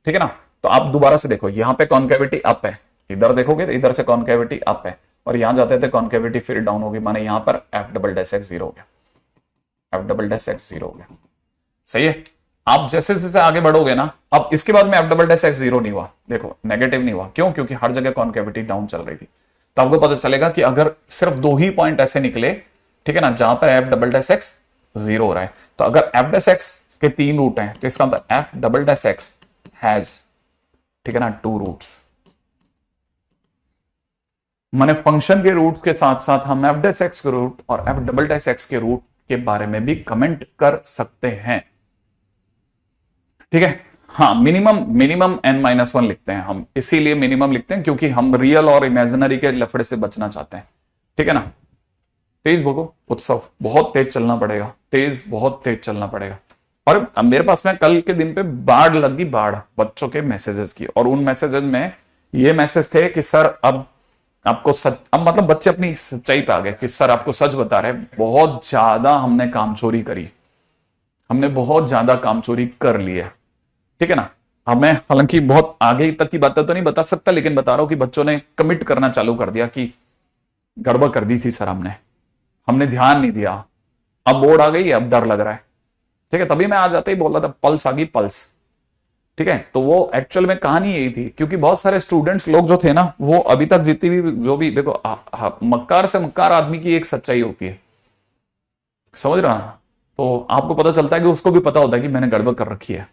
Speaker 1: ठीक है ना, तो आप दोबारा से देखो, यहां पे कॉन्केविटी अप है, इधर देखोगे तो इधर से कॉन्केविटी अप है और यहां जाते थे कॉन्केविटी फिर डाउन होगी, माने यहां पर एफ डबल डैश एक्स 0 हो गया, एफ डबल डैश एक्स 0 हो गया। सही है। आप जैसे जैसे आगे बढ़ोगे ना, अब इसके बाद में एफ डबल डैश एक्स 0 नहीं हुआ, देखो नेगेटिव नहीं हुआ, क्यों? क्योंकि हर जगह कॉन्केविटी डाउन चल रही थी। तो आपको पता चलेगा कि अगर सिर्फ 2 ही पॉइंट ऐसे निकले, ठीक है ना, जहां पर एफ डबल डैश एक्स 0 हो रहा है, तो अगर एफ डैश एक्स के 3 रूट हैं तो इसका मतलब F double dash X has, ठीक है ना, 2 रूट्स। माने फंक्शन के रूट्स के साथ साथ हम एफ डैश एक्स के रूट और एफ डबल डैश एक्स के रूट के बारे में भी कमेंट कर सकते हैं। ठीक है। हाँ, मिनिमम n-1 लिखते हैं हम, इसीलिए मिनिमम लिखते हैं क्योंकि हम रियल और इमेजिनरी के लफड़े से बचना चाहते हैं। ठीक है ना। तेज भोगो उत्सव, बहुत तेज चलना पड़ेगा, तेज बहुत तेज चलना पड़ेगा। और मेरे पास में कल के दिन पे बाढ़ लगी, बाढ़ बच्चों के मैसेजेस की, और उन मैसेजेस में ये मैसेज थे कि सर अब आपको सच, अब मतलब बच्चे अपनी सच्चाई पे आ गए कि सर आपको सच बता रहे, बहुत ज्यादा हमने कामचोरी करी, हमने बहुत ज्यादा कामचोरी कर ली है। ठीक है ना। अब मैं हालांकि बहुत आगे तक की बातें तो नहीं बता सकता, लेकिन बता रहा हूं कि बच्चों ने कमिट करना चालू कर दिया कि गड़बड़ कर दी थी सर, हमने ध्यान नहीं दिया, अब बोर्ड आ गई, अब डर लग रहा है। ठीक है। तभी मैं आ जाते ही बोल रहा था पल्स आ गई, पल्स। ठीक है। तो वो एक्चुअल में कहानी यही थी, क्योंकि बहुत सारे स्टूडेंट्स लोग जो थे ना, वो अभी तक जितनी भी जो भी देखो, मक्कार से मक्कार आदमी की एक सच्चाई होती है, समझ रहा ना। तो आपको पता चलता है कि उसको भी पता होता है कि मैंने गड़बड़ कर रखी है।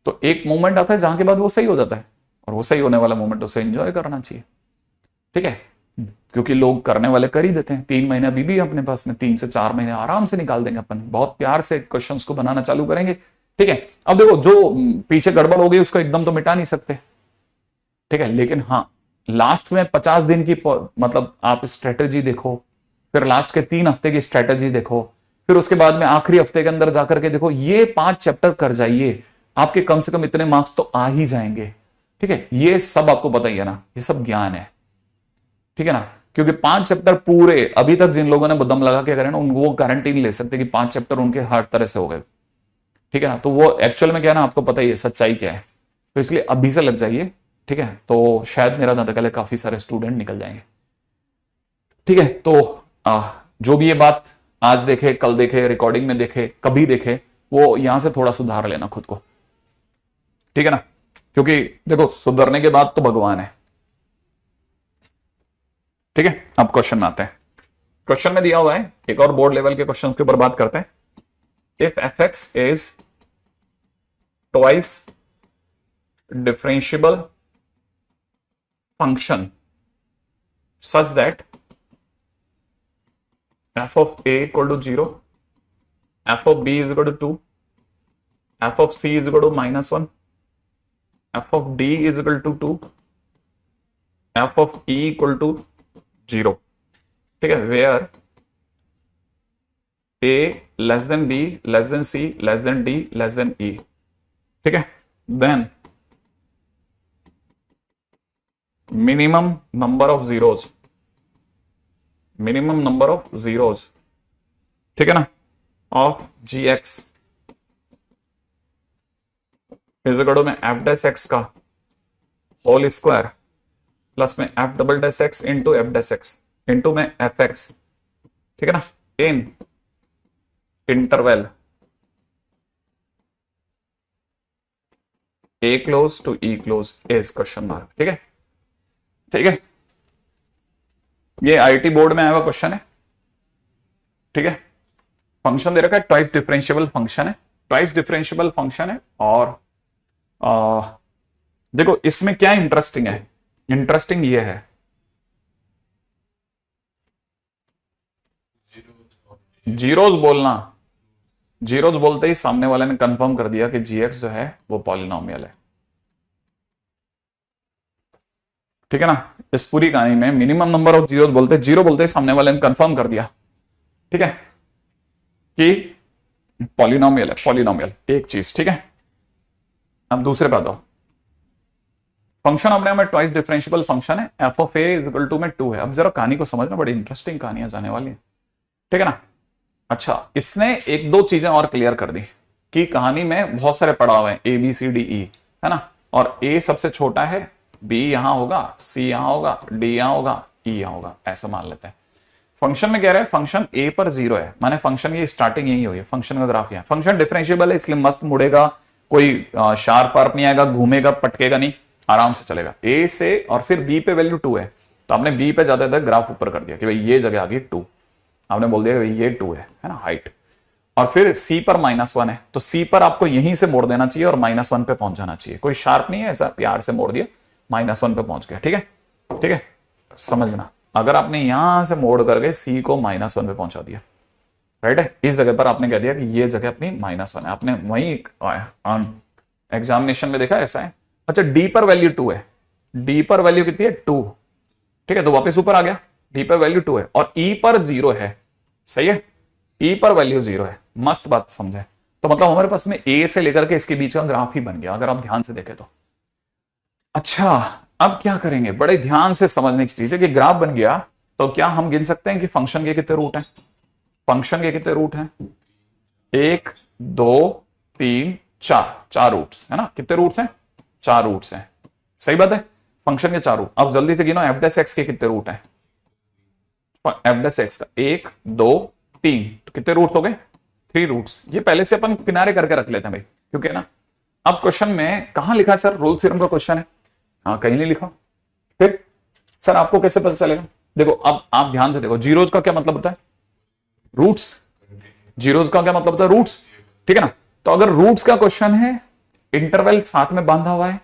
Speaker 1: तो एक मोमेंट आता है जहां के बाद वो सही हो जाता है, और वो सही होने वाला मोमेंट उसे एंजॉय करना चाहिए। ठीक है। क्योंकि लोग करने वाले कर ही देते हैं। 3 महीने अभी भी अपने पास में, 3 से 4 महीने आराम से निकाल देंगे अपन, बहुत प्यार से क्वेश्चंस को बनाना चालू करेंगे। ठीक है। अब देखो, जो पीछे गड़बड़ हो गई उसको एकदम तो मिटा नहीं सकते, ठीक है, लेकिन हाँ लास्ट में 50 दिन की मतलब आप स्ट्रेटेजी देखो, फिर लास्ट के 3 हफ्ते की स्ट्रेटेजी देखो, फिर उसके बाद में आखिरी हफ्ते के अंदर जाकर के देखो, ये 5 चैप्टर कर जाइए, आपके कम से कम इतने मार्क्स तो आ ही जाएंगे। ठीक है। ये सब आपको पता ही है ना, ये सब ज्ञान है। ठीक है ना। क्योंकि 5 चैप्टर पूरे अभी तक जिन लोगों ने दम लगा के करे ना, वो गारंटी नहीं ले सकते कि 5 चैप्टर उनके हर तरह से हो गए। ठीक है ना। तो वो एक्चुअल में क्या है ना, आपको पता ही है सच्चाई क्या है, तो इसलिए अभी से लग जाइए। ठीक है। तो शायद मेरा दादा कल काफी सारे स्टूडेंट निकल जाएंगे। ठीक है। तो जो भी ये बात आज देखे, कल देखे, रिकॉर्डिंग में देखे, कभी देखे, वो यहां से थोड़ा सुधार लेना खुद को। ठीक है ना। क्योंकि देखो, सुधरने के बाद तो भगवान है। ठीक है। अब क्वेश्चन में आते हैं। क्वेश्चन में दिया हुआ है, एक और बोर्ड लेवल के क्वेश्चन के ऊपर बात करते हैं। If F x is twice differentiable function such that f of a equal to 0, f of b is equal to 2, f of c is equal to -1, f of d is equal to 2, f of e equal to 0। ठीक है। Where a less than b less than c less than d less than e। ठीक है। Then minimum number of zeros, minimum number of zeros, ठीक है ना, of G X is equal में F dash X का whole square plus में F double dash X into F dash X into में F X. ठीक है ना। In interval A close to E close is question mark. ठीक है। ठीक है। ये आईटी बोर्ड में आया हुआ क्वेश्चन है। ठीक है। फंक्शन दे रखा है, ट्वाइस डिफरेंशियबल फंक्शन है, ट्वाइस डिफरेंशियबल फंक्शन है। और देखो इसमें क्या इंटरेस्टिंग है, इंटरेस्टिंग ये है, जीरोज बोलना, जीरोज बोलते ही सामने वाले ने कंफर्म कर दिया कि जीएक्स जो है वो पॉलिनोमियल है। ठीक है ना। इस पूरी कहानी में मिनिमम नंबर ऑफ जीरो बोलते, जीरो बोलते सामने वाले ने कंफर्म कर दिया, ठीक है, कि पॉलिनोमियल है, पॉलिनोमियल एक चीज, ठीक है। अब दूसरे पे आता हूं, फंक्शन अपने में ट्वाइस डिफरेंशिएबल फंक्शन है, F of A is equal to में 2 है। अब जरा कहानी को समझना, बड़ी इंटरेस्टिंग कहानियां जाने वाली है, ठीक है ना। अच्छा, इसने एक दो चीजें और क्लियर कर दी कि कहानी में बहुत सारे पड़ाव हैं, A B C D E, है ना, और ए सबसे छोटा है, बी यहां होगा, सी यहां होगा, डी यहां होगा, ई यहां होगा, ऐसा मान लेते हैं। फंक्शन में कह रहे हैं फंक्शन ए पर 0 है, माने फंक्शन की स्टार्टिंग यही हुई है, फंक्शन का ग्राफ यहां, फंक्शन डिफरेंशिएबल है इसलिए मस्त मुड़ेगा, कोई शार्प वार्प नहीं आएगा, घूमेगा पटकेगा नहीं, आराम से चलेगा। ए से और फिर बी पे वैल्यू 2 है, तो आपने बी पे जाते तक ग्राफ ऊपर कर दिया कि भाई ये जगह आ गई 2, आपने बोल दिया कि भाई ये 2 है ना हाइट। और फिर सी पर -1 है, तो सी पर आपको यहीं से मोड़ देना चाहिए और -1 पे पहुंच जाना चाहिए, कोई शार्प नहीं है, ऐसा प्यार से मोड़ दिया, -1 पे पहुंच गया, ठीक है, ठीक है, समझना। अगर आपने यहां से मोड़ करके सी को -1 पे पहुंचा दिया, राइट है, इस जगह पर आपने कह दिया कि ये जगह अपनी -1 है, आपने वही एग्जामिनेशन में देखा ऐसा है। अच्छा, डी पर वैल्यू 2 है, डी पर वैल्यू कितनी है 2, ठीक है, तो वापस ऊपर आ गया, डी पर वैल्यू 2 है और ई पर 0 है, सही है, ई पर वैल्यू 0 है, मस्त बात समझे। तो मतलब हमारे पास में ए से लेकर के इसके बीच का ग्राफ ही बन गया, अगर आप ध्यान से देखें तो। अच्छा, अब क्या करेंगे, बड़े ध्यान से समझने की चीज है कि ग्राफ बन गया, तो क्या हम गिन सकते हैं कि फंक्शन के कितने रूट हैं, फंक्शन के कितने रूट हैं, 1 2 3 4, 4 रूट्स है ना, कितने रूट्स हैं, 4 रूट्स हैं, सही बात है, फंक्शन के 4 रूट। अब जल्दी से गिनो एफ डैश एक्स के कितने रूट हैं, एफ डैश एक्स का 1 2 3, तो कितने रूट्स हो गए, 3 रूट्स। ये पहले से अपन किनारे करके रख लेते हैं भाई, क्योंकि ना अब क्वेश्चन में कहां लिखा है सर, रूल थ्योरम का क्वेश्चन है, हाँ कहीं नहीं लिखा, फिर सर आपको कैसे पता चलेगा। देखो अब आप ध्यान से देखो, जीरोज का क्या मतलब होता है, रूट्स, जीरोज का क्या मतलब होता है, रूट्स, ठीक है ना। तो अगर रूट्स का क्वेश्चन है, इंटरवल साथ में बांधा हुआ है,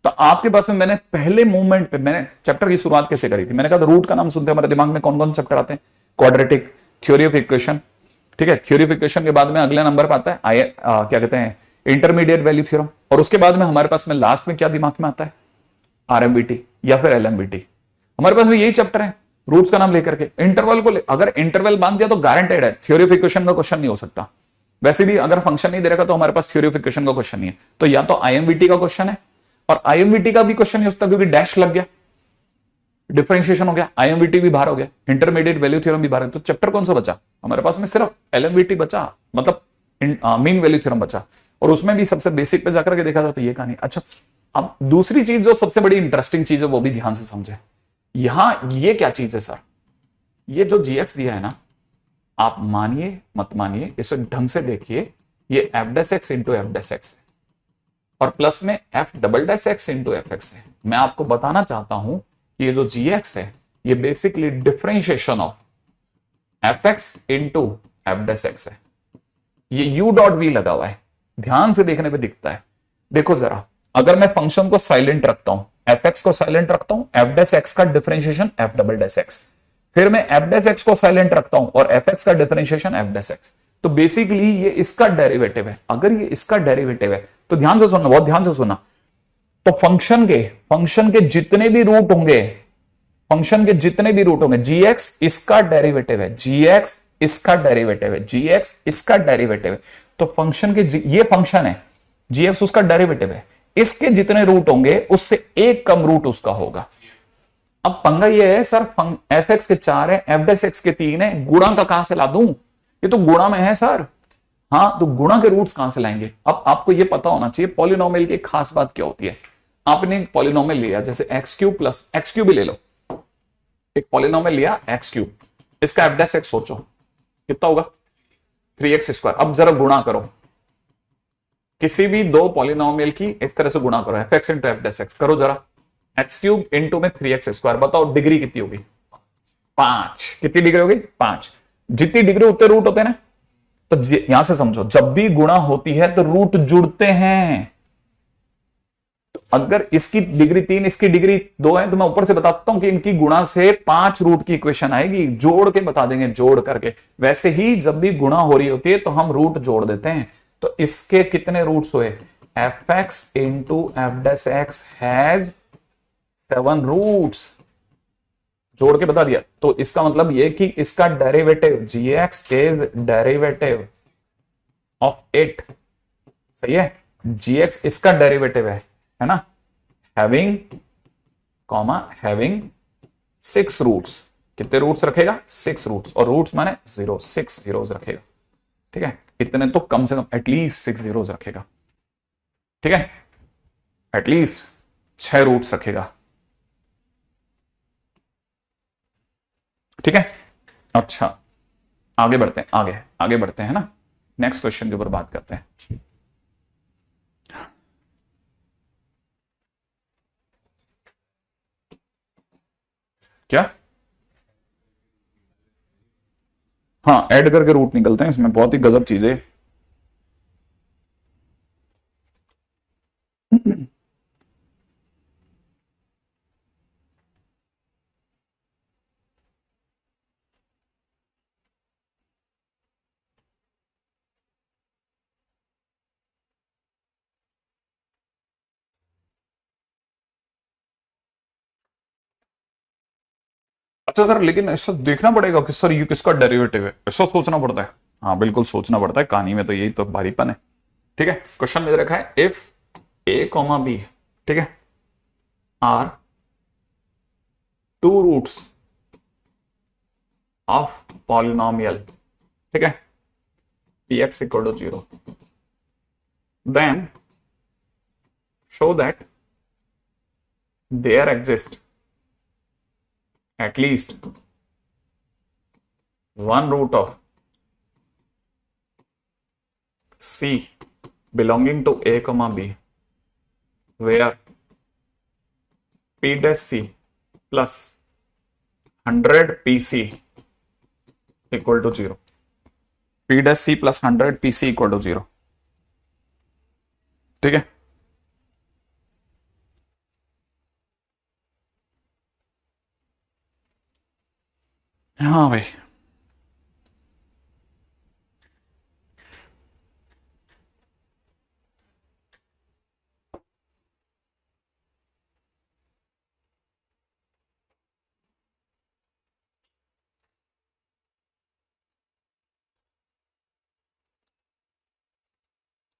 Speaker 1: तो आपके पास में मैंने पहले मूवमेंट पे मैंने चैप्टर की शुरुआत कैसे करी थी, मैंने कहा रूट का नाम सुनते हमारे दिमाग में कौन कौन चैप्टर आते हैं, क्वाड्रेटिक, थ्योरी ऑफ इक्वेशन, ठीक है, थ्योरी ऑफ इक्वेशन के बाद में अगले नंबर पर आता है क्या कहते हैं, इंटरमीडिएट वैल्यू थ्योरम, और उसके बाद में हमारे पास में लास्ट में क्या दिमाग में आता है, आरएमबीटी या फिर एलएमबीटी, हमारे पास में यही चैप्टर है रूट्स का नाम लेकर के। इंटरवल को अगर इंटरवल बांध दिया तो गारंटेड है थ्योरी ऑफ इक्वेशन का क्वेश्चन नहीं हो सकता, वैसे भी अगर फंक्शन नहीं दे रखा तो हमारे पास थ्योरी ऑफ इक्वेशन का क्वेश्चन नहीं है, तो या तो आईएमबीटी का क्वेश्चन है, और आईएमबीटी का भी क्वेश्चन नहीं हो सकता क्योंकि डैश लग गया, डिफरेंशिएशन हो गया, आईएमबीटी भी बाहर हो गया, इंटरमीडिएट वैल्यू थ्योरम भी बाहर, तो चैप्टर कौन सा बचा हमारे पास में, सिर्फ एलएमबीटी बचा, मतलब मीन वैल्यू थ्योरम बचा, और उसमें भी सबसे बेसिक पे जाकर के देखा जाए तो ये कहानी। अच्छा, अब दूसरी चीज जो सबसे बड़ी इंटरेस्टिंग चीज है वो भी ध्यान से समझे, यहां ये क्या चीज है सर, ये जो जीएक्स दिया है ना, आप मानिए मत मानिए, इसे ढंग से देखिए, ये F dash X into F dash x है और प्लस में F double dash X into F X है। मैं आपको बताना चाहता हूं कि ये जो जीएक्स है ये basically differentiation of F X into F dash x है, ये यू डॉट वी लगा हुआ है, ध्यान से देखने पे दिखता है। देखो जरा, अगर मैं फंक्शन को साइलेंट रखता हूं, एफ एक्स को साइलेंट रखता हूं, एफ डैश एक्स का differentiation F double dash x, फिर मैं एफ डैश एक्स को साइलेंट रखता हूं और एफ एक्स का डिफरेंशिएशन एफ डैश एक्स, तो बेसिकली ये इसका डेरिवेटिव है। अगर ये इसका डेरिवेटिव है तो ध्यान से सुनना, बहुत ध्यान से सुनना, तो फंक्शन के जितने भी रूट होंगे, फंक्शन के जितने भी रूट होंगे, जीएक्स इसका डेरिवेटिव है, जीएक्स इसका डेरिवेटिव है, जीएक्स इसका डेरिवेटिव है, तो फंक्शन के ये फंक्शन है, जीएक्स उसका डेरिवेटिव है, इसके जितने रूट होंगे उससे एक कम रूट उसका होगा। अब पंगा ये है सर, एफ एक्स के 4 है, एफ डैश एक्स के 3 है, गुणा का कहां से ला दूं, ये तो गुणा में है सर, हाँ तो गुणा के रूट्स कहां से लाएंगे। अब आपको ये पता होना चाहिए पॉलिनोमियल की खास बात क्या होती है। आपने एक पॉलिनोमियल लिया, जैसे X cube plus X cube ही ले लो, एक पॉलिनोमियल लिया एक्स क्यूब, इसका एफ डैश एक्स सोचो कितना होगा, 3x²। अब जरा गुणा करो, किसी भी दो पॉलिनोमियल की इस तरह से गुणा करो, f X into F dash x करो जरा, एक्स क्यूब इंटू में 3x², बताओ डिग्री कितनी होगी, 5। कितनी डिग्री होगी, 5। जितनी डिग्री उतने रूट होते हैं ना, तो यहां से समझो, जब भी गुणा होती है तो रूट जुड़ते हैं। तो अगर इसकी डिग्री 3, इसकी डिग्री 2 है, तो मैं ऊपर से बता सकता हूं कि इनकी गुणा से 5 रूट की इक्वेशन आएगी, जोड़ के बता देंगे, जोड़ करके। वैसे ही जब भी गुणा हो रही होती है तो हम रूट जोड़ देते हैं। तो इसके कितने रूट्स हुए, F X into F dash X has 7 roots, जोड़ के बता दिया। तो इसका मतलब ये कि इसका derivative gx is derivative of 8, सही है। gx इसका डेरिवेटिव है ना, हैविंग कॉमा हैविंग 6 रूट्स। कितने रूट्स रखेगा? 6 रूट्स, और रूट्स माने 0, 6 जीरोस रखेगा, ठीक है। इतने तो कम से कम एटलीस्ट 6 जीरोस रखेगा, ठीक है। एटलीस्ट 6 रूट्स रखेगा, ठीक है। अच्छा, आगे बढ़ते हैं, आगे बढ़ते हैं ना, नेक्स्ट क्वेश्चन के ऊपर बात करते हैं। क्या? हाँ, ऐड करके रूट निकलते हैं, इसमें बहुत ही गजब चीजें। अच्छा सर, लेकिन ऐसा देखना पड़ेगा कि सर ये किसका डेरिवेटिव है, ऐसा सोचना पड़ता है। हाँ बिल्कुल सोचना पड़ता है, कहानी में तो यही तो भारीपन है, ठीक है। क्वेश्चन में दे रखा है इफ ए कॉमा बी, ठीक है, आर 2 रूट्स ऑफ पॉलिनोमियल, ठीक है, px equal to 0, then show that there exist at least one root of c belonging to a comma b where p dash c plus 100 pc equal to 0, p dash c plus 100 pc equal to 0, ठीक है। हाँ भाई,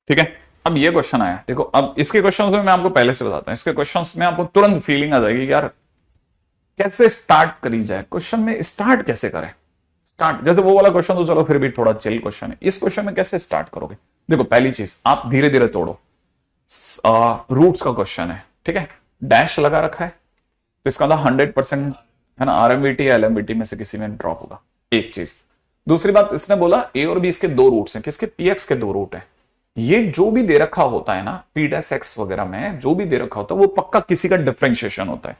Speaker 1: ठीक है। अब ये question आया, देखो अब इसके क्वेश्चंस में मैं आपको पहले से बताता हूं, इसके क्वेश्चंस में आपको तुरंत फीलिंग आ जाएगी कि यार कैसे स्टार्ट करी जाए, क्वेश्चन में स्टार्ट कैसे करें। स्टार्ट जैसे वो वाला क्वेश्चन तो चलो फिर भी थोड़ा चिल क्वेश्चन है, इस क्वेश्चन में कैसे स्टार्ट करोगे? देखो पहली चीज आप धीरे धीरे तोड़ो, रूट्स का क्वेश्चन है, ठीक है, डैश लगा रखा है, तो इसका मतलब 100% है ना, आरएमवीटी या एलएमवीटी में से किसी में ड्रॉप होगा, एक चीज। दूसरी बात, इसने बोला ए और बी इसके 2 रूट्स हैं, किसके? पीएक्स के 2 रूट हैं। ये जो भी दे रखा होता है ना पी डैश एक्स वगैरह में, जो भी दे रखा होता है वो पक्का किसी का डिफरेंशिएशन होता है,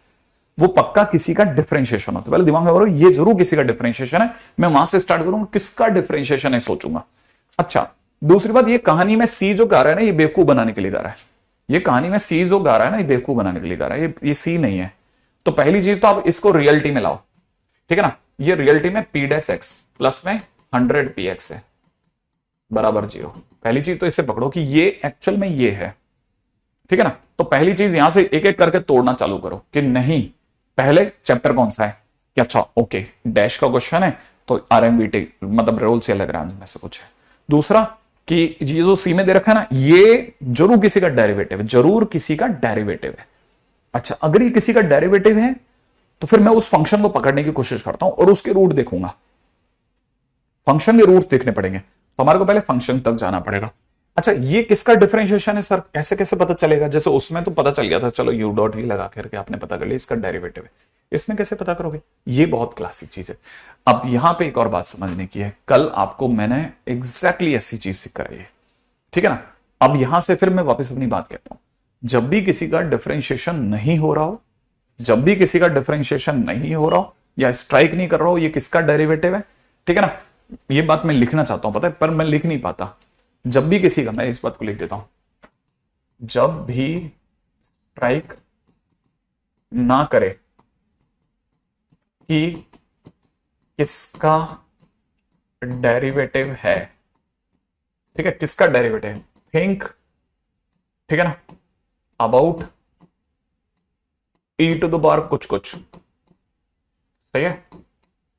Speaker 1: वो पक्का किसी का डिफरेंशिएशन होता है। पहले दिमाग में करो ये जरूर किसी का डिफरेंशिएशन है, मैं वहां से स्टार्ट करूंगा, किसका डिफरेंशिएशन है सोचूंगा। अच्छा, दूसरी बात, ये कहानी में सी जो गा रहा है ना, ये बेवकूफ बनाने के लिए गा रहा है, ये कहानी में सी जो गा रहा है ना, ये बेवकूफ बनाने के लिए गा रहा है, ये सी नहीं है। तो पहली चीज तो आप इसको रियलिटी में लाओ, ठीक है ना, ये रियलिटी में पी डैश एक्स प्लस में 100 पी एक्स है बराबर 0। पहली चीज तो इसे पकड़ो कि ये एक्चुअल में ये है, ठीक है ना। तो पहली चीज यहां से एक एक करके तोड़ना चालू करो कि नहीं, पहले चैप्टर कौन सा है कि अच्छा ओके डैश का क्वेश्चन है तो आरएमबीटी मतलब रोल्स या लैग्रांज में से कुछ है। दूसरा कि ये जो सी में दे रखा है ना, ये जरूर किसी का डेरिवेटिव है, जरूर किसी का डेरिवेटिव है। अच्छा, अगर ये किसी का डेरिवेटिव है तो फिर मैं उस फंक्शन को पकड़ने की कोशिश करता हूं और उसके रूट देखूंगा, फंक्शन के रूट्स देखने पड़ेंगे, तो हमारे को पहले फंक्शन तक जाना पड़ेगा। अच्छा, ये किसका डिफरेंशिएशन है सर, ऐसे कैसे पता चलेगा? जैसे उसमें तो पता चल गया था, चलो यू डॉट वी लगा करके आपने पता कर लिया इसका डेरिवेटिव है, इसमें कैसे पता करोगे? ये बहुत क्लासिक चीज है। अब यहां पे एक और बात समझने की है, कल आपको मैंने एग्जैक्टली ऐसी चीज सिख कराई है, ठीक है ना। अब यहां से फिर मैं वापस अपनी बात कहता हूं, जब भी किसी का डिफरेंशिएशन नहीं हो रहा हो, जब भी किसी का डिफरेंशिएशन नहीं हो रहा हो या स्ट्राइक नहीं कर रहा हो ये किसका डेरिवेटिव है, ठीक है ना। ये बात मैं लिखना चाहता हूं, पता है, पर मैं लिख नहीं पाता। जब भी किसी का, मैं इस बात को लिख देता हूं, जब भी स्ट्राइक ना करे कि किसका डेरिवेटिव है, ठीक है, किसका डेरिवेटिव, थिंक, ठीक है ना, about e to the power कुछ कुछ, सही है,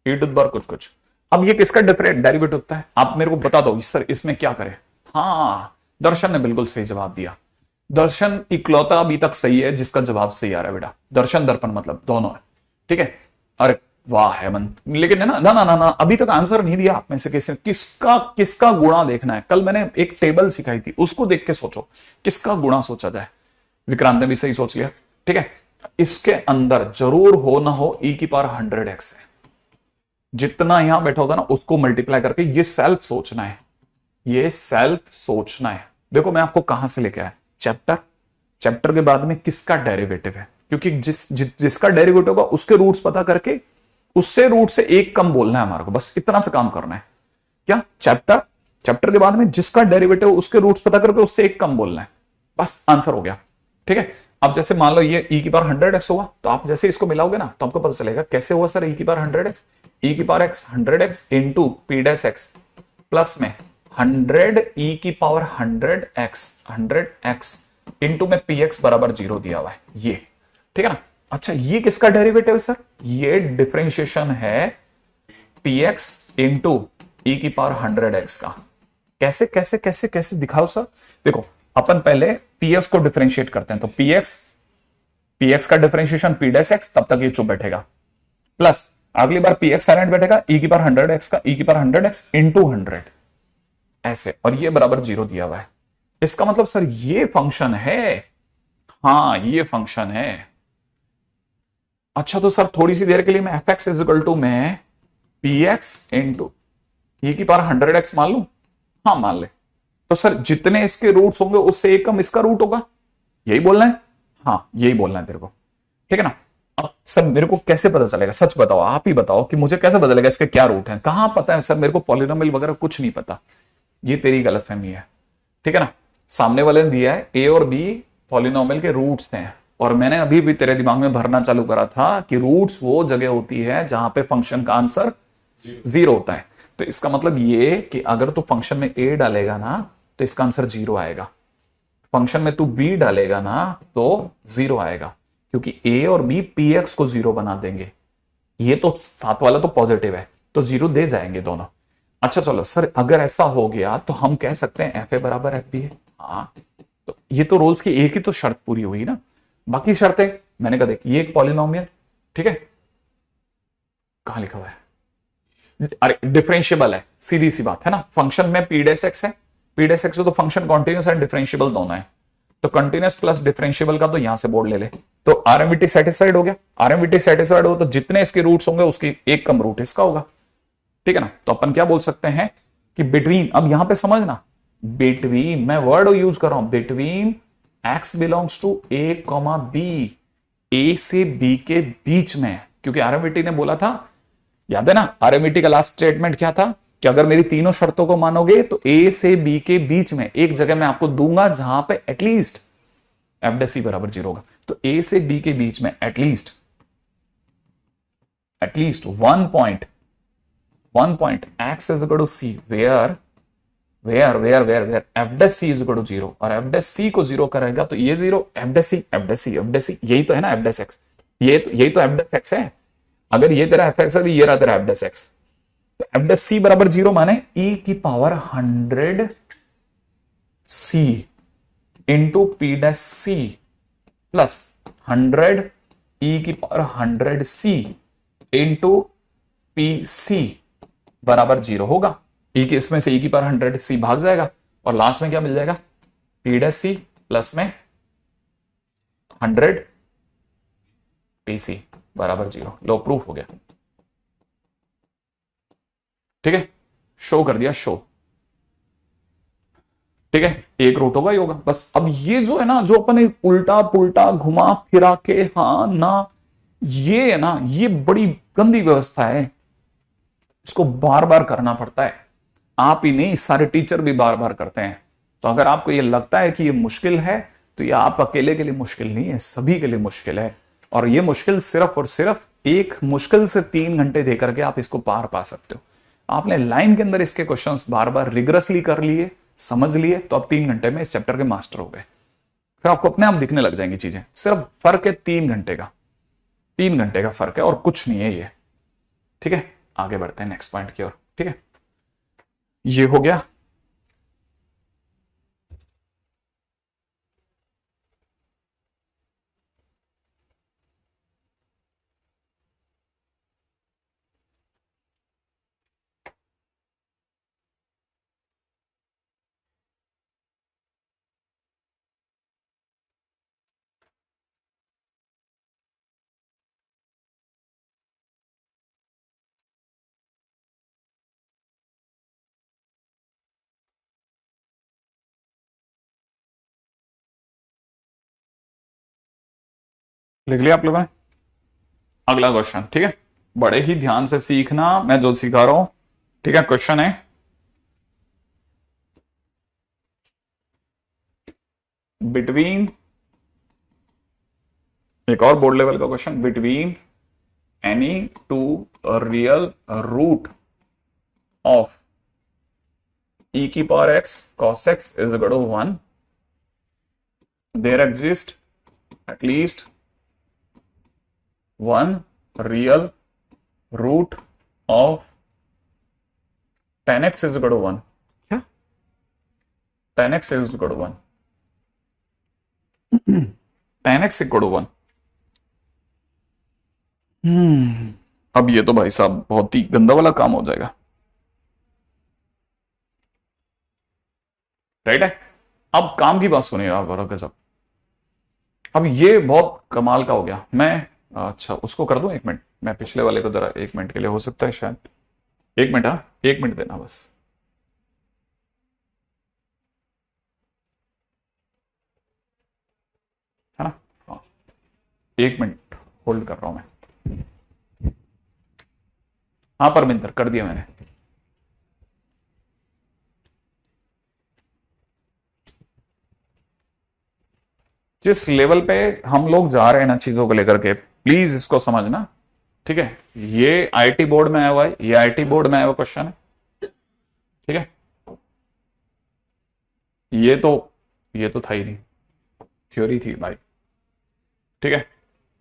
Speaker 1: ई टू द पावर कुछ कुछ। अब ये किसका डिफरेंट डेरिवेटिव होता है, आप मेरे को बता दो सर इसमें क्या करें। हाँ, दर्शन ने बिल्कुल सही जवाब दिया। दर्शन इकलौता अभी तक सही है जिसका जवाब सही आ रहा है बेटा। दर्शन दर्पण मतलब दोनों है, ठीक है। अरे वाह हेमंत, लेकिन है ना ना ना ना ना अभी तक आंसर नहीं दिया आप में से किसी। किसका किसका गुणा देखना है। कल मैंने एक टेबल सिखाई थी, उसको देख के सोचो किसका गुणा सोचा जाए। विक्रांत ने भी सही सोच लिया, ठीक है। इसके अंदर जरूर हो ना हो e की पावर 100x है। जितना यहां बैठा होता ना उसको मल्टीप्लाई करके, ये सेल्फ सोचना है, ये सेल्फ सोचना है। देखो मैं आपको कहां से लेके आया, चैप्टर के बाद में किसका डेरिवेटिव है, क्योंकि जिसका डेरिवेटिव होगा उसके रूट्स पता करके उससे रूट से एक कम बोलना है हमारे को, बस इतना से काम करना है। क्या चैप्टर के बाद में जिसका डेरिवेटिव उसके रूट्स पता करके उससे एक कम बोलना है, बस आंसर हो गया, ठीक है। अब जैसे मान लो ये e की पावर 100x हुआ, तो आप जैसे इसको मिलाओगे ना तो आपको पता चलेगा कैसे हुआ सर। e की पावर 100x, e की power x 100x into p dash x plus में 100 e की पावर 100x इंटू में px बराबर 0 दिया हुआ है, ये ठीक है ना। अच्छा ये किसका डेरिवेटिव है सर, ये डिफरेंशिएशन है px इंटू e की पावर 100x का। कैसे कैसे कैसे कैसे दिखाओ सर। देखो अपन पहले px को डिफरेंशिएट करते हैं, तो px का डिफरेंशिएशन p डैश x, तब तक ये चुप बैठेगा, प्लस अगली बार px साइलेंट बैठेगा, e की पावर 100x का e की पावर 100x इंटू 100 ऐसे, और ये बराबर 0 दिया हुआ है। इसका मतलब सर ये फंक्शन है, हाँ ये फंक्शन है। अच्छा तो सर थोड़ी सी देर के लिए मैं fx इज इक्वल टू में px इंटू e की पावर 100x मान लू, हाँ मान ले। तो सर जितने इसके रूट्स होंगे उससे एक कम इसका रूट होगा, यही बोलना है, हाँ यही बोलना है तेरे को, ठीक है ना। अब सर मेरे को कैसे पता चलेगा, सच बताओ, आप ही बताओ कि मुझे कैसे पता चलेगा इसके क्या रूट हैं। कहां पता है सर मेरे को, पॉलिनोमियल वगैरह कुछ नहीं पता, ये तेरी गलतफहमी है, ठीक है ना। सामने वाले ने दिया है a और b पॉलिनोमियल के रूट्स हैं, और मैंने अभी भी तेरे दिमाग में भरना चालू करा था कि रूट्स वो जगह होती है जहां पे फंक्शन का आंसर 0 होता है। तो इसका मतलब ये कि अगर तू फंक्शन में a डालेगा ना तो इसका आंसर 0 आएगा, फंक्शन में तू b डालेगा ना तो 0 आएगा, क्योंकि a और b px को 0 बना देंगे। ये तो साथ वाला तो पॉजिटिव है, तो 0 दे जाएंगे दोनों। अच्छा चलो सर अगर ऐसा हो गया तो हम कह सकते हैं fa बराबर fb है, हाँ। तो ये तो रोल्स की एक ही तो शर्त पूरी हुई ना, बाकी शर्तें मैंने कहा देख ये एक पॉलिनोमियल, ठीक है, कहां लिखा हुआ है, अरे डिफरेंशिएबल है, सीधी सी बात है ना। फंक्शन में p डैश x है, p डैश x तो फंक्शन कॉन्टिन्यूस एंड डिफरेंशिएबल दोनों है, तो कंटिन्यूस प्लस डिफरेंशिएबल का तो यहां से बोर्ड ले ले, तो आरएमवीटी सेटिस्फाइड हो गया। आरएमवीटी सेटिस्फाइड हो तो जितने इसके रूट्स होंगे उसकी एक कम रूट इसका होगा, ठीक है ना। तो अपन क्या बोल सकते हैं कि बिटवीन, अब यहां पे समझना, बिटवीन मैं वर्ड यूज कर रहा हूं, between x belongs to a comma b, a से b के बीच में, क्योंकि आरएमवीटी ने बोला था, याद है ना आरएमवीटी का लास्ट स्टेटमेंट क्या था कि अगर मेरी तीनों शर्तों को मानोगे तो a से b के बीच में एक जगह मैं आपको दूंगा जहां पे एटलीस्ट एफ डे सी बराबर 0 होगा। तो a से b के बीच में at least one point x is equal to c where f dash c is equal to 0, और f dash c को 0 करेगा तो ये 0, f dash c यही तो है ना f dash x, यही तो f dash x है। अगर ये तेरा f x है तो ये रहा तेरा f dash x, तो f dash c बराबर 0 माने e की पावर 100 c into p dash c plus 100 e की पावर 100 c इंटू पी सी बराबर 0 होगा। ई की इसमें से ई की पावर 100 सी भाग जाएगा और लास्ट में क्या मिल जाएगा, पी डैश सी प्लस में 100 पी सी बराबर 0। लो प्रूफ हो गया, ठीक है, शो कर दिया, शो, ठीक है, एक रूट होगा ही होगा बस। अब ये जो है ना, जो अपन उल्टा पुल्टा घुमा फिरा के हाँ ना, ये है ना, ये बड़ी गंदी व्यवस्था है, इसको बार बार करना पड़ता है। आप ही नहीं, सारे टीचर भी बार बार करते हैं। तो अगर आपको ये लगता है कि ये मुश्किल है तो ये आप अकेले के लिए मुश्किल नहीं है, सभी के लिए मुश्किल है। और ये मुश्किल सिर्फ और सिर्फ एक मुश्किल से 3 घंटे दे करके आप इसको पार पा सकते हो। आपने लाइन के अंदर इसके क्वेश्चंस बार बार रिगरसली कर लिए, समझ लिए, तो अब 3 घंटे में इस चैप्टर के मास्टर हो गए। फिर आपको अपने आप दिखने लग जाएंगी चीजें। सिर्फ फर्क है 3 घंटे का, 3 घंटे का फर्क है और कुछ नहीं है ये। ठीक है, आगे बढ़ते हैं नेक्स्ट पॉइंट की ओर। ठीक है, ये हो गया। लिख लिया आप लोगों ने? अगला क्वेश्चन, ठीक है, बड़े ही ध्यान से सीखना मैं जो सिखा रहा हूं। ठीक है, क्वेश्चन है बिटवीन, एक और बोर्ड लेवल का question, between any two real root of e की power x cos x is equal to 1, there exists at least one real root of tan x is equal to 1। क्या? tan x is equal to 1, tan x equal to 1। अब ये तो भाई साहब बहुत ही गंदा वाला काम हो जाएगा, राइट है। अब काम की बात सुनिए आप गौरव गजब, अब ये बहुत कमाल का हो गया। मैं अच्छा उसको कर दूं, 1 मिनट, मैं पिछले वाले को जरा 1 मिनट के लिए, हो सकता है शायद 1 मिनट, हाँ 1 मिनट देना बस। है ना, हाँ 1 मिनट होल्ड कर रहा हूं मैं। हाँ परमिंदर कर दिया मैंने। जिस लेवल पे हम लोग जा रहे हैं ना चीजों को लेकर के, प्लीज इसको समझना। ठीक है, ये आईटी बोर्ड में आया हुआ है, ये आईटी बोर्ड में आया हुआ क्वेश्चन है। ठीक है, ये तो था ही नहीं, थ्योरी थी भाई। ठीक है,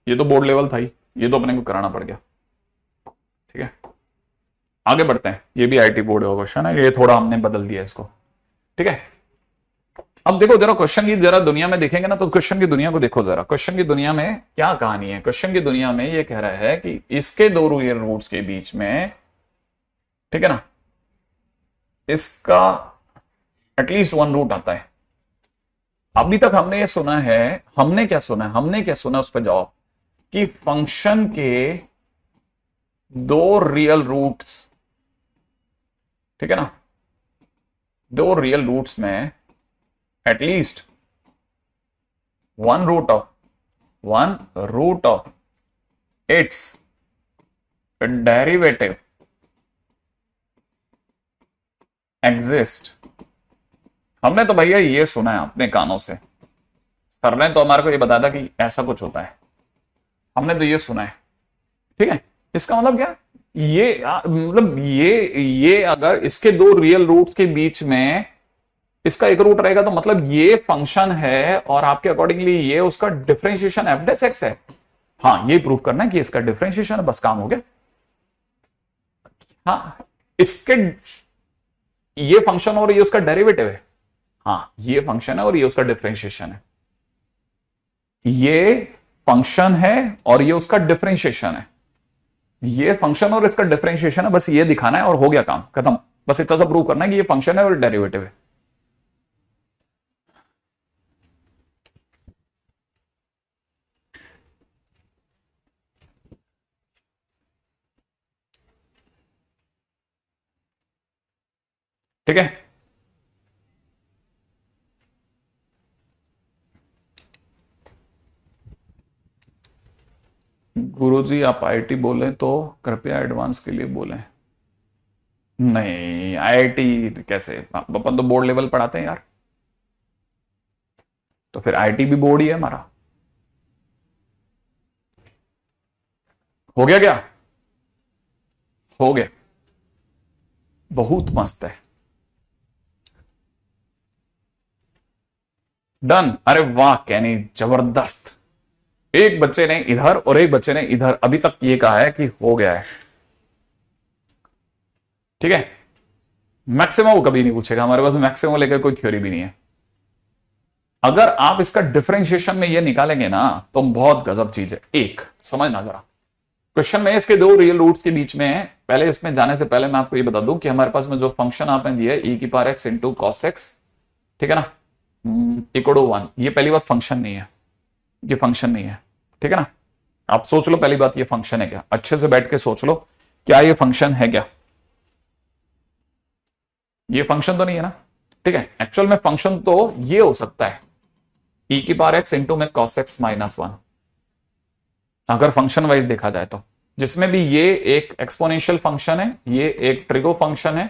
Speaker 1: ये तो बोर्ड लेवल था ही, ये तो अपने को कराना पड़ गया। ठीक है, आगे बढ़ते हैं। ये भी आईटी बोर्ड का क्वेश्चन है, ये थोड़ा हमने बदल दिया इसको। ठीक है, अब देखो जरा क्वेश्चन की जरा दुनिया में देखेंगे ना, तो क्वेश्चन की दुनिया को देखो जरा। क्वेश्चन की दुनिया में क्या कहानी है? क्वेश्चन की दुनिया में ये कह रहा है कि इसके दो रियल रूट्स के बीच में, ठीक है ना, इसका एटलीस्ट वन रूट आता है। अभी तक हमने ये सुना है, हमने क्या सुना है, उस पर जवाब कि फंक्शन के दो रियल रूट्स, ठीक है ना, दो रियल रूट्स में at least one root of its derivative exist. हमने तो भैया ये सुना है अपने कानों से, सर ने तो हमारे को ये बताया था कि ऐसा कुछ होता है, हमने तो ये सुना है। ठीक है, इसका मतलब क्या, ये मतलब ये अगर इसके दो रियल रूट्स के बीच में इसका एक रूट रहेगा तो मतलब ये फंक्शन है और आपके अकॉर्डिंगली ये उसका डिफरेंशिएशन एफ डेस एक्स है। हाँ, ये प्रूव करना है कि इसका डिफरेंशिएशन है, बस काम हो गया। हाँ, इसके ये फंक्शन और ये उसका डेरिवेटिव है। हाँ, ये फंक्शन है और ये उसका डिफरेंशिएशन है, ये फंक्शन है और ये उसका डिफरेंशिएशन है, ये फंक्शन और इसका डिफरेंशिएशन है, बस ये दिखाना है और हो गया काम खत्म। बस इतना सा प्रूव करना है कि ये फंक्शन है और डेरिवेटिव है। ठीक है, गुरुजी आप आईटी बोले तो कृपया एडवांस के लिए बोलें। नहीं, आईआईटी कैसे, अपन तो बोर्ड लेवल पढ़ाते हैं यार, तो फिर आईटी भी बोर्ड ही है हमारा। हो गया क्या? हो गया, बहुत मस्त है, डन। अरे वाह कैनी, जबरदस्त। एक बच्चे ने इधर और एक बच्चे ने इधर अभी तक ये कहा है कि हो गया है। ठीक है, मैक्सिमम वो कभी नहीं पूछेगा, हमारे पास मैक्सिमम लेकर कोई थ्योरी भी नहीं है। अगर आप इसका डिफरेंशिएशन में ये निकालेंगे ना तो बहुत गजब चीज है। एक समझना जरा, क्वेश्चन में इसके दो रियल रूट्स के बीच में है। पहले इसमें जाने से पहले मैं आपको ये बता दूं कि हमारे पास में जो फंक्शन आपने दिया है e की power x into cos x, ठीक है ना, इक्वल टू 1, ये पहली बात फंक्शन नहीं है, ये फंक्शन नहीं है, ठीक है ना। आप सोच लो पहली बात, ये फंक्शन है क्या, अच्छे से बैठ के सोच लो, क्या ये फंक्शन है क्या, ये फंक्शन तो नहीं है ना, ठीक है। एक्चुअल में फंक्शन तो ये हो सकता है e की पावर x इंटू में कॉस एक्स माइनस 1, अगर फंक्शन वाइज देखा जाए तो, जिसमें भी ये एक एक्सपोनेंशियल फंक्शन है, ये एक ट्रिगो फंक्शन है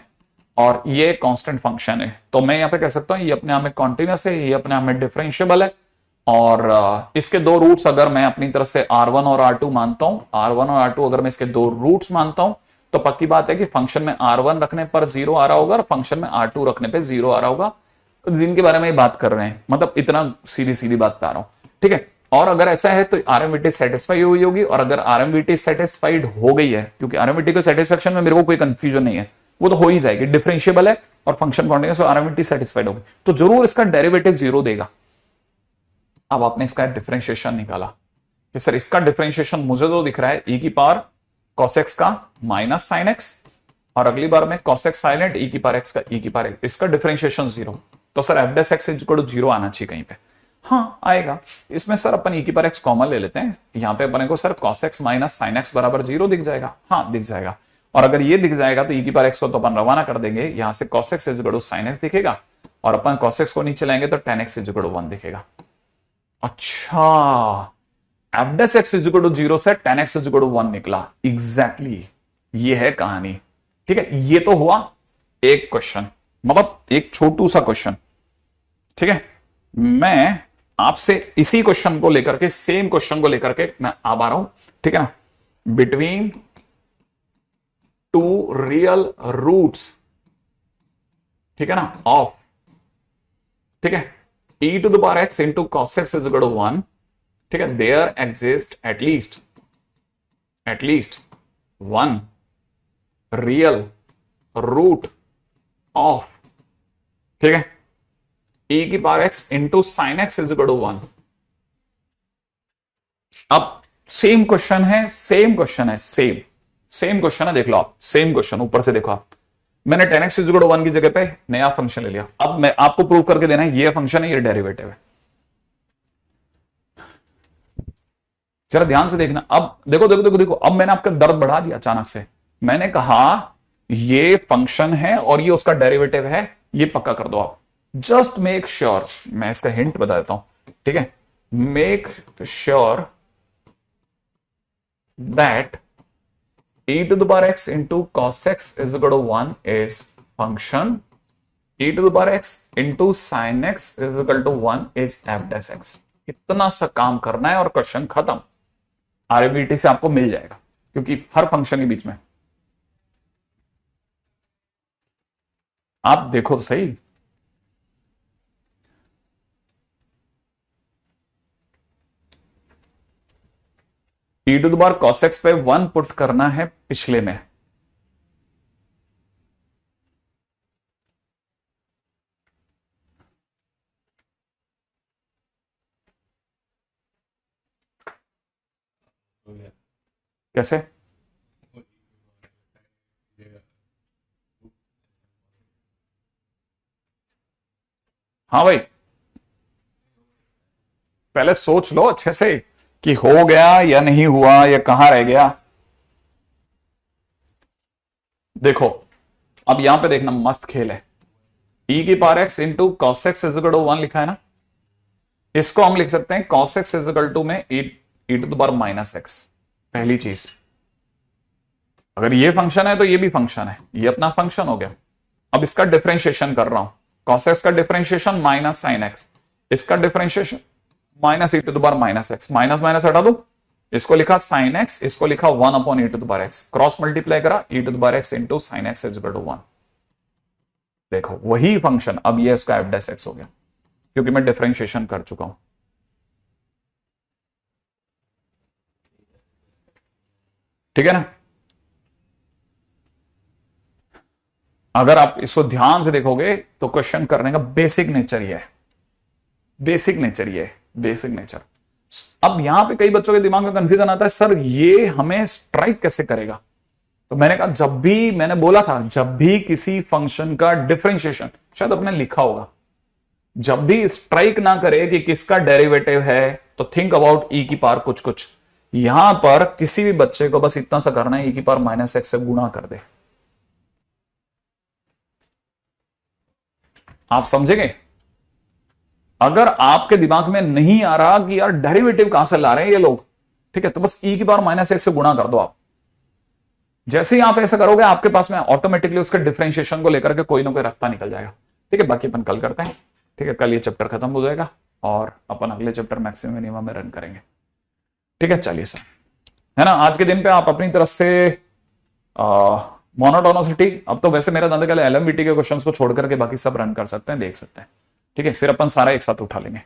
Speaker 1: और ये कांस्टेंट फंक्शन है। तो मैं यहां पे कह सकता हूं ये अपने आप में कॉन्टिन्यूस है, ये अपने आप में डिफरेंशिएबल है। और इसके दो रूट्स अगर मैं अपनी तरफ से R1 और R2 मानता हूं, R1 और R2 अगर मैं इसके दो रूट्स मानता हूं, तो पक्की बात है कि फंक्शन में R1 रखने पर 0 आ रहा होगा और फंक्शन में R2 रखने पर 0 आ रहा होगा, जिनके बारे में ही बात कर रहे हैं, मतलब इतना सीधी सीधी बात बता रहा हूं, ठीक है। और अगर ऐसा है तो आरएमवीटी सेटिस्फाई हुई होगी, और अगर आरएमवीटी सेटिस्फाइड हो गई है, क्योंकि आरएमवीटी को सेटिस्फेक्शन में मेरे को कोई कंफ्यूजन नहीं है, वो तो हो ही जाएगी, डिफरेंशिएबल है और फंक्शन कॉन्टिन्यूअस, आरएमवीटी सेटिस्फाइड होगी तो जरूर इसका डेरिवेटिव 0 देगा। अब आपने इसका डिफरेंशिएशन निकाला कि सर इसका डिफरेंशिएशन मुझे तो दिख रहा है e की पावर cos x का माइनस साइन एक्स, और अगली बार में cos x साइलेंट e की पावर x का e की पावर, इसका डिफरेंशिएशन 0, तो sir F dash X equal to 0 आना चाहिए कहीं पे। हाँ आएगा, इसमें सर अपन e की पावर x कॉमन ले लेते हैं, यहां पे अपने को sir cos x minus sine X बराबर 0 दिख जाएगा, हाँ दिख जाएगा। और अगर ये दिख जाएगा तो e की पावर x को तो अपन रवाना कर देंगे, यहां से cos x equal to sine X दिखेगा, और अपन cos x को नीचे लाएंगे तो tan x इक्वल टू 1 दिखेगा। अच्छा, F dash X equal to 0 से tan x इक्वल टू 1 निकला, एग्जैक्टली ये है कहानी, ठीक है। ये तो हुआ एक क्वेश्चन, मतलब एक छोटू सा क्वेश्चन, ठीक है। मैं आपसे इसी क्वेश्चन को लेकर के, सेम क्वेश्चन को लेकर के मैं आ रहा हूं, ठीक है ना, बिटवीन टू रियल रूट्स, ठीक है ना, ऑफ, ठीक है, e to the power x into cos X is equal to 1, ठीक है, there exist at least one real root of, ठीक है, e की power x into sine x is equal to 1। अब सेम क्वेश्चन है, सेम क्वेश्चन है, देख लो आप, सेम क्वेश्चन ऊपर से देखो आप, मैंने tan x is equal to 1 की जगह पे नया फंक्शन ले लिया। अब मैं आपको प्रूव करके देना है ये फंक्शन है, ये डेरिवेटिव है, जरा ध्यान से देखना। अब देखो देखो देखो देखो, अब मैंने आपका दर्द बढ़ा दिया अचानक से, मैंने कहा ये फंक्शन है और ये उसका डेरिवेटिव है, ये पक्का कर दो आप, जस्ट मेक श्योर, मैं इसका हिंट बता देता हूं, ठीक है, make sure that e to the power x into cos x is equal to 1 is function, e to the power x into sin x is equal to 1 is f dash x। इतना सा काम करना है और question खत्म, आरएबीटी से आपको मिल जाएगा, क्योंकि हर फंक्शन के बीच में आप देखो तो सही, e to the power cos x पे 1 पुट करना है पिछले में, कैसे, हाँ भाई पहले सोच लो अच्छे से कि हो गया या नहीं हुआ या कहां रह गया। देखो अब यहां पे देखना, मस्त खेल है, e की power x into cos X is equal to 1 लिखा है ना, इसको हम लिख सकते हैं cos x is equal to में e to the power minus x. पहली चीज, अगर ये फंक्शन है तो ये भी फंक्शन है, ये अपना फंक्शन हो गया। अब इसका डिफरेंशिएशन कर रहा हूं, cos x का डिफरेंशिएशन माइनस साइन एक्स, इसका differentiation minus e to the power minus x, minus minus हटा दो, इसको लिखा साइन एक्स, इसको लिखा 1 upon e to the power x, cross multiply करा e to the power x into sine x is equal to 1। देखो वही function, अब ये उसका एफ डैश एक्स हो गया, क्योंकि मैं डिफरेंशिएशन कर चुका हूं, ठीक है ना। अगर आप इसको ध्यान से देखोगे तो क्वेश्चन करने का बेसिक नेचर ये है, बेसिक नेचर ये है, बेसिक नेचर। अब यहां पे कई बच्चों के दिमाग में कंफ्यूजन आता है, सर ये हमें स्ट्राइक कैसे करेगा? तो मैंने कहा जब भी, मैंने बोला था जब भी किसी फंक्शन का डिफरेंशिएशन, शायद आपने लिखा होगा, जब भी स्ट्राइक ना करे कि किसका डेरिवेटिव है, तो थिंक अबाउट ई की पावर कुछ कुछ। यहां पर किसी भी बच्चे को बस इतना सा करना है, ई की पावर माइनस एक्स से गुणा कर दे। आप समझेंगे? अगर आपके दिमाग में नहीं आ रहा कि यार डेरिवेटिव कहां से ला रहे हैं ये लोग, ठीक है, तो बस ई की पावर माइनस एक्स से गुणा कर दो आप। जैसे ही आप ऐसा करोगे, आपके पास में ऑटोमेटिकली उसके डिफरेंशिएशन को लेकर के कोई ना कोई रास्ता निकल जाएगा। ठीक है, बाकी अपन कल करते हैं। ठीक है, कल ये चैप्टर खत्म हो जाएगा और अपन अगले चैप्टर मैक्सिमम मिनिमम में रन करेंगे। ठीक है, चलिए सर, है ना। आज के दिन पे आप अपनी तरफ से मोनोटोनिसिटी, अब तो वैसे मेरा दादा एलएमवीटी के क्वेश्चंस को छोड़ करके बाकी सब रन कर सकते हैं, देख सकते हैं। ठीक है, फिर अपन सारा एक साथ उठा लेंगे।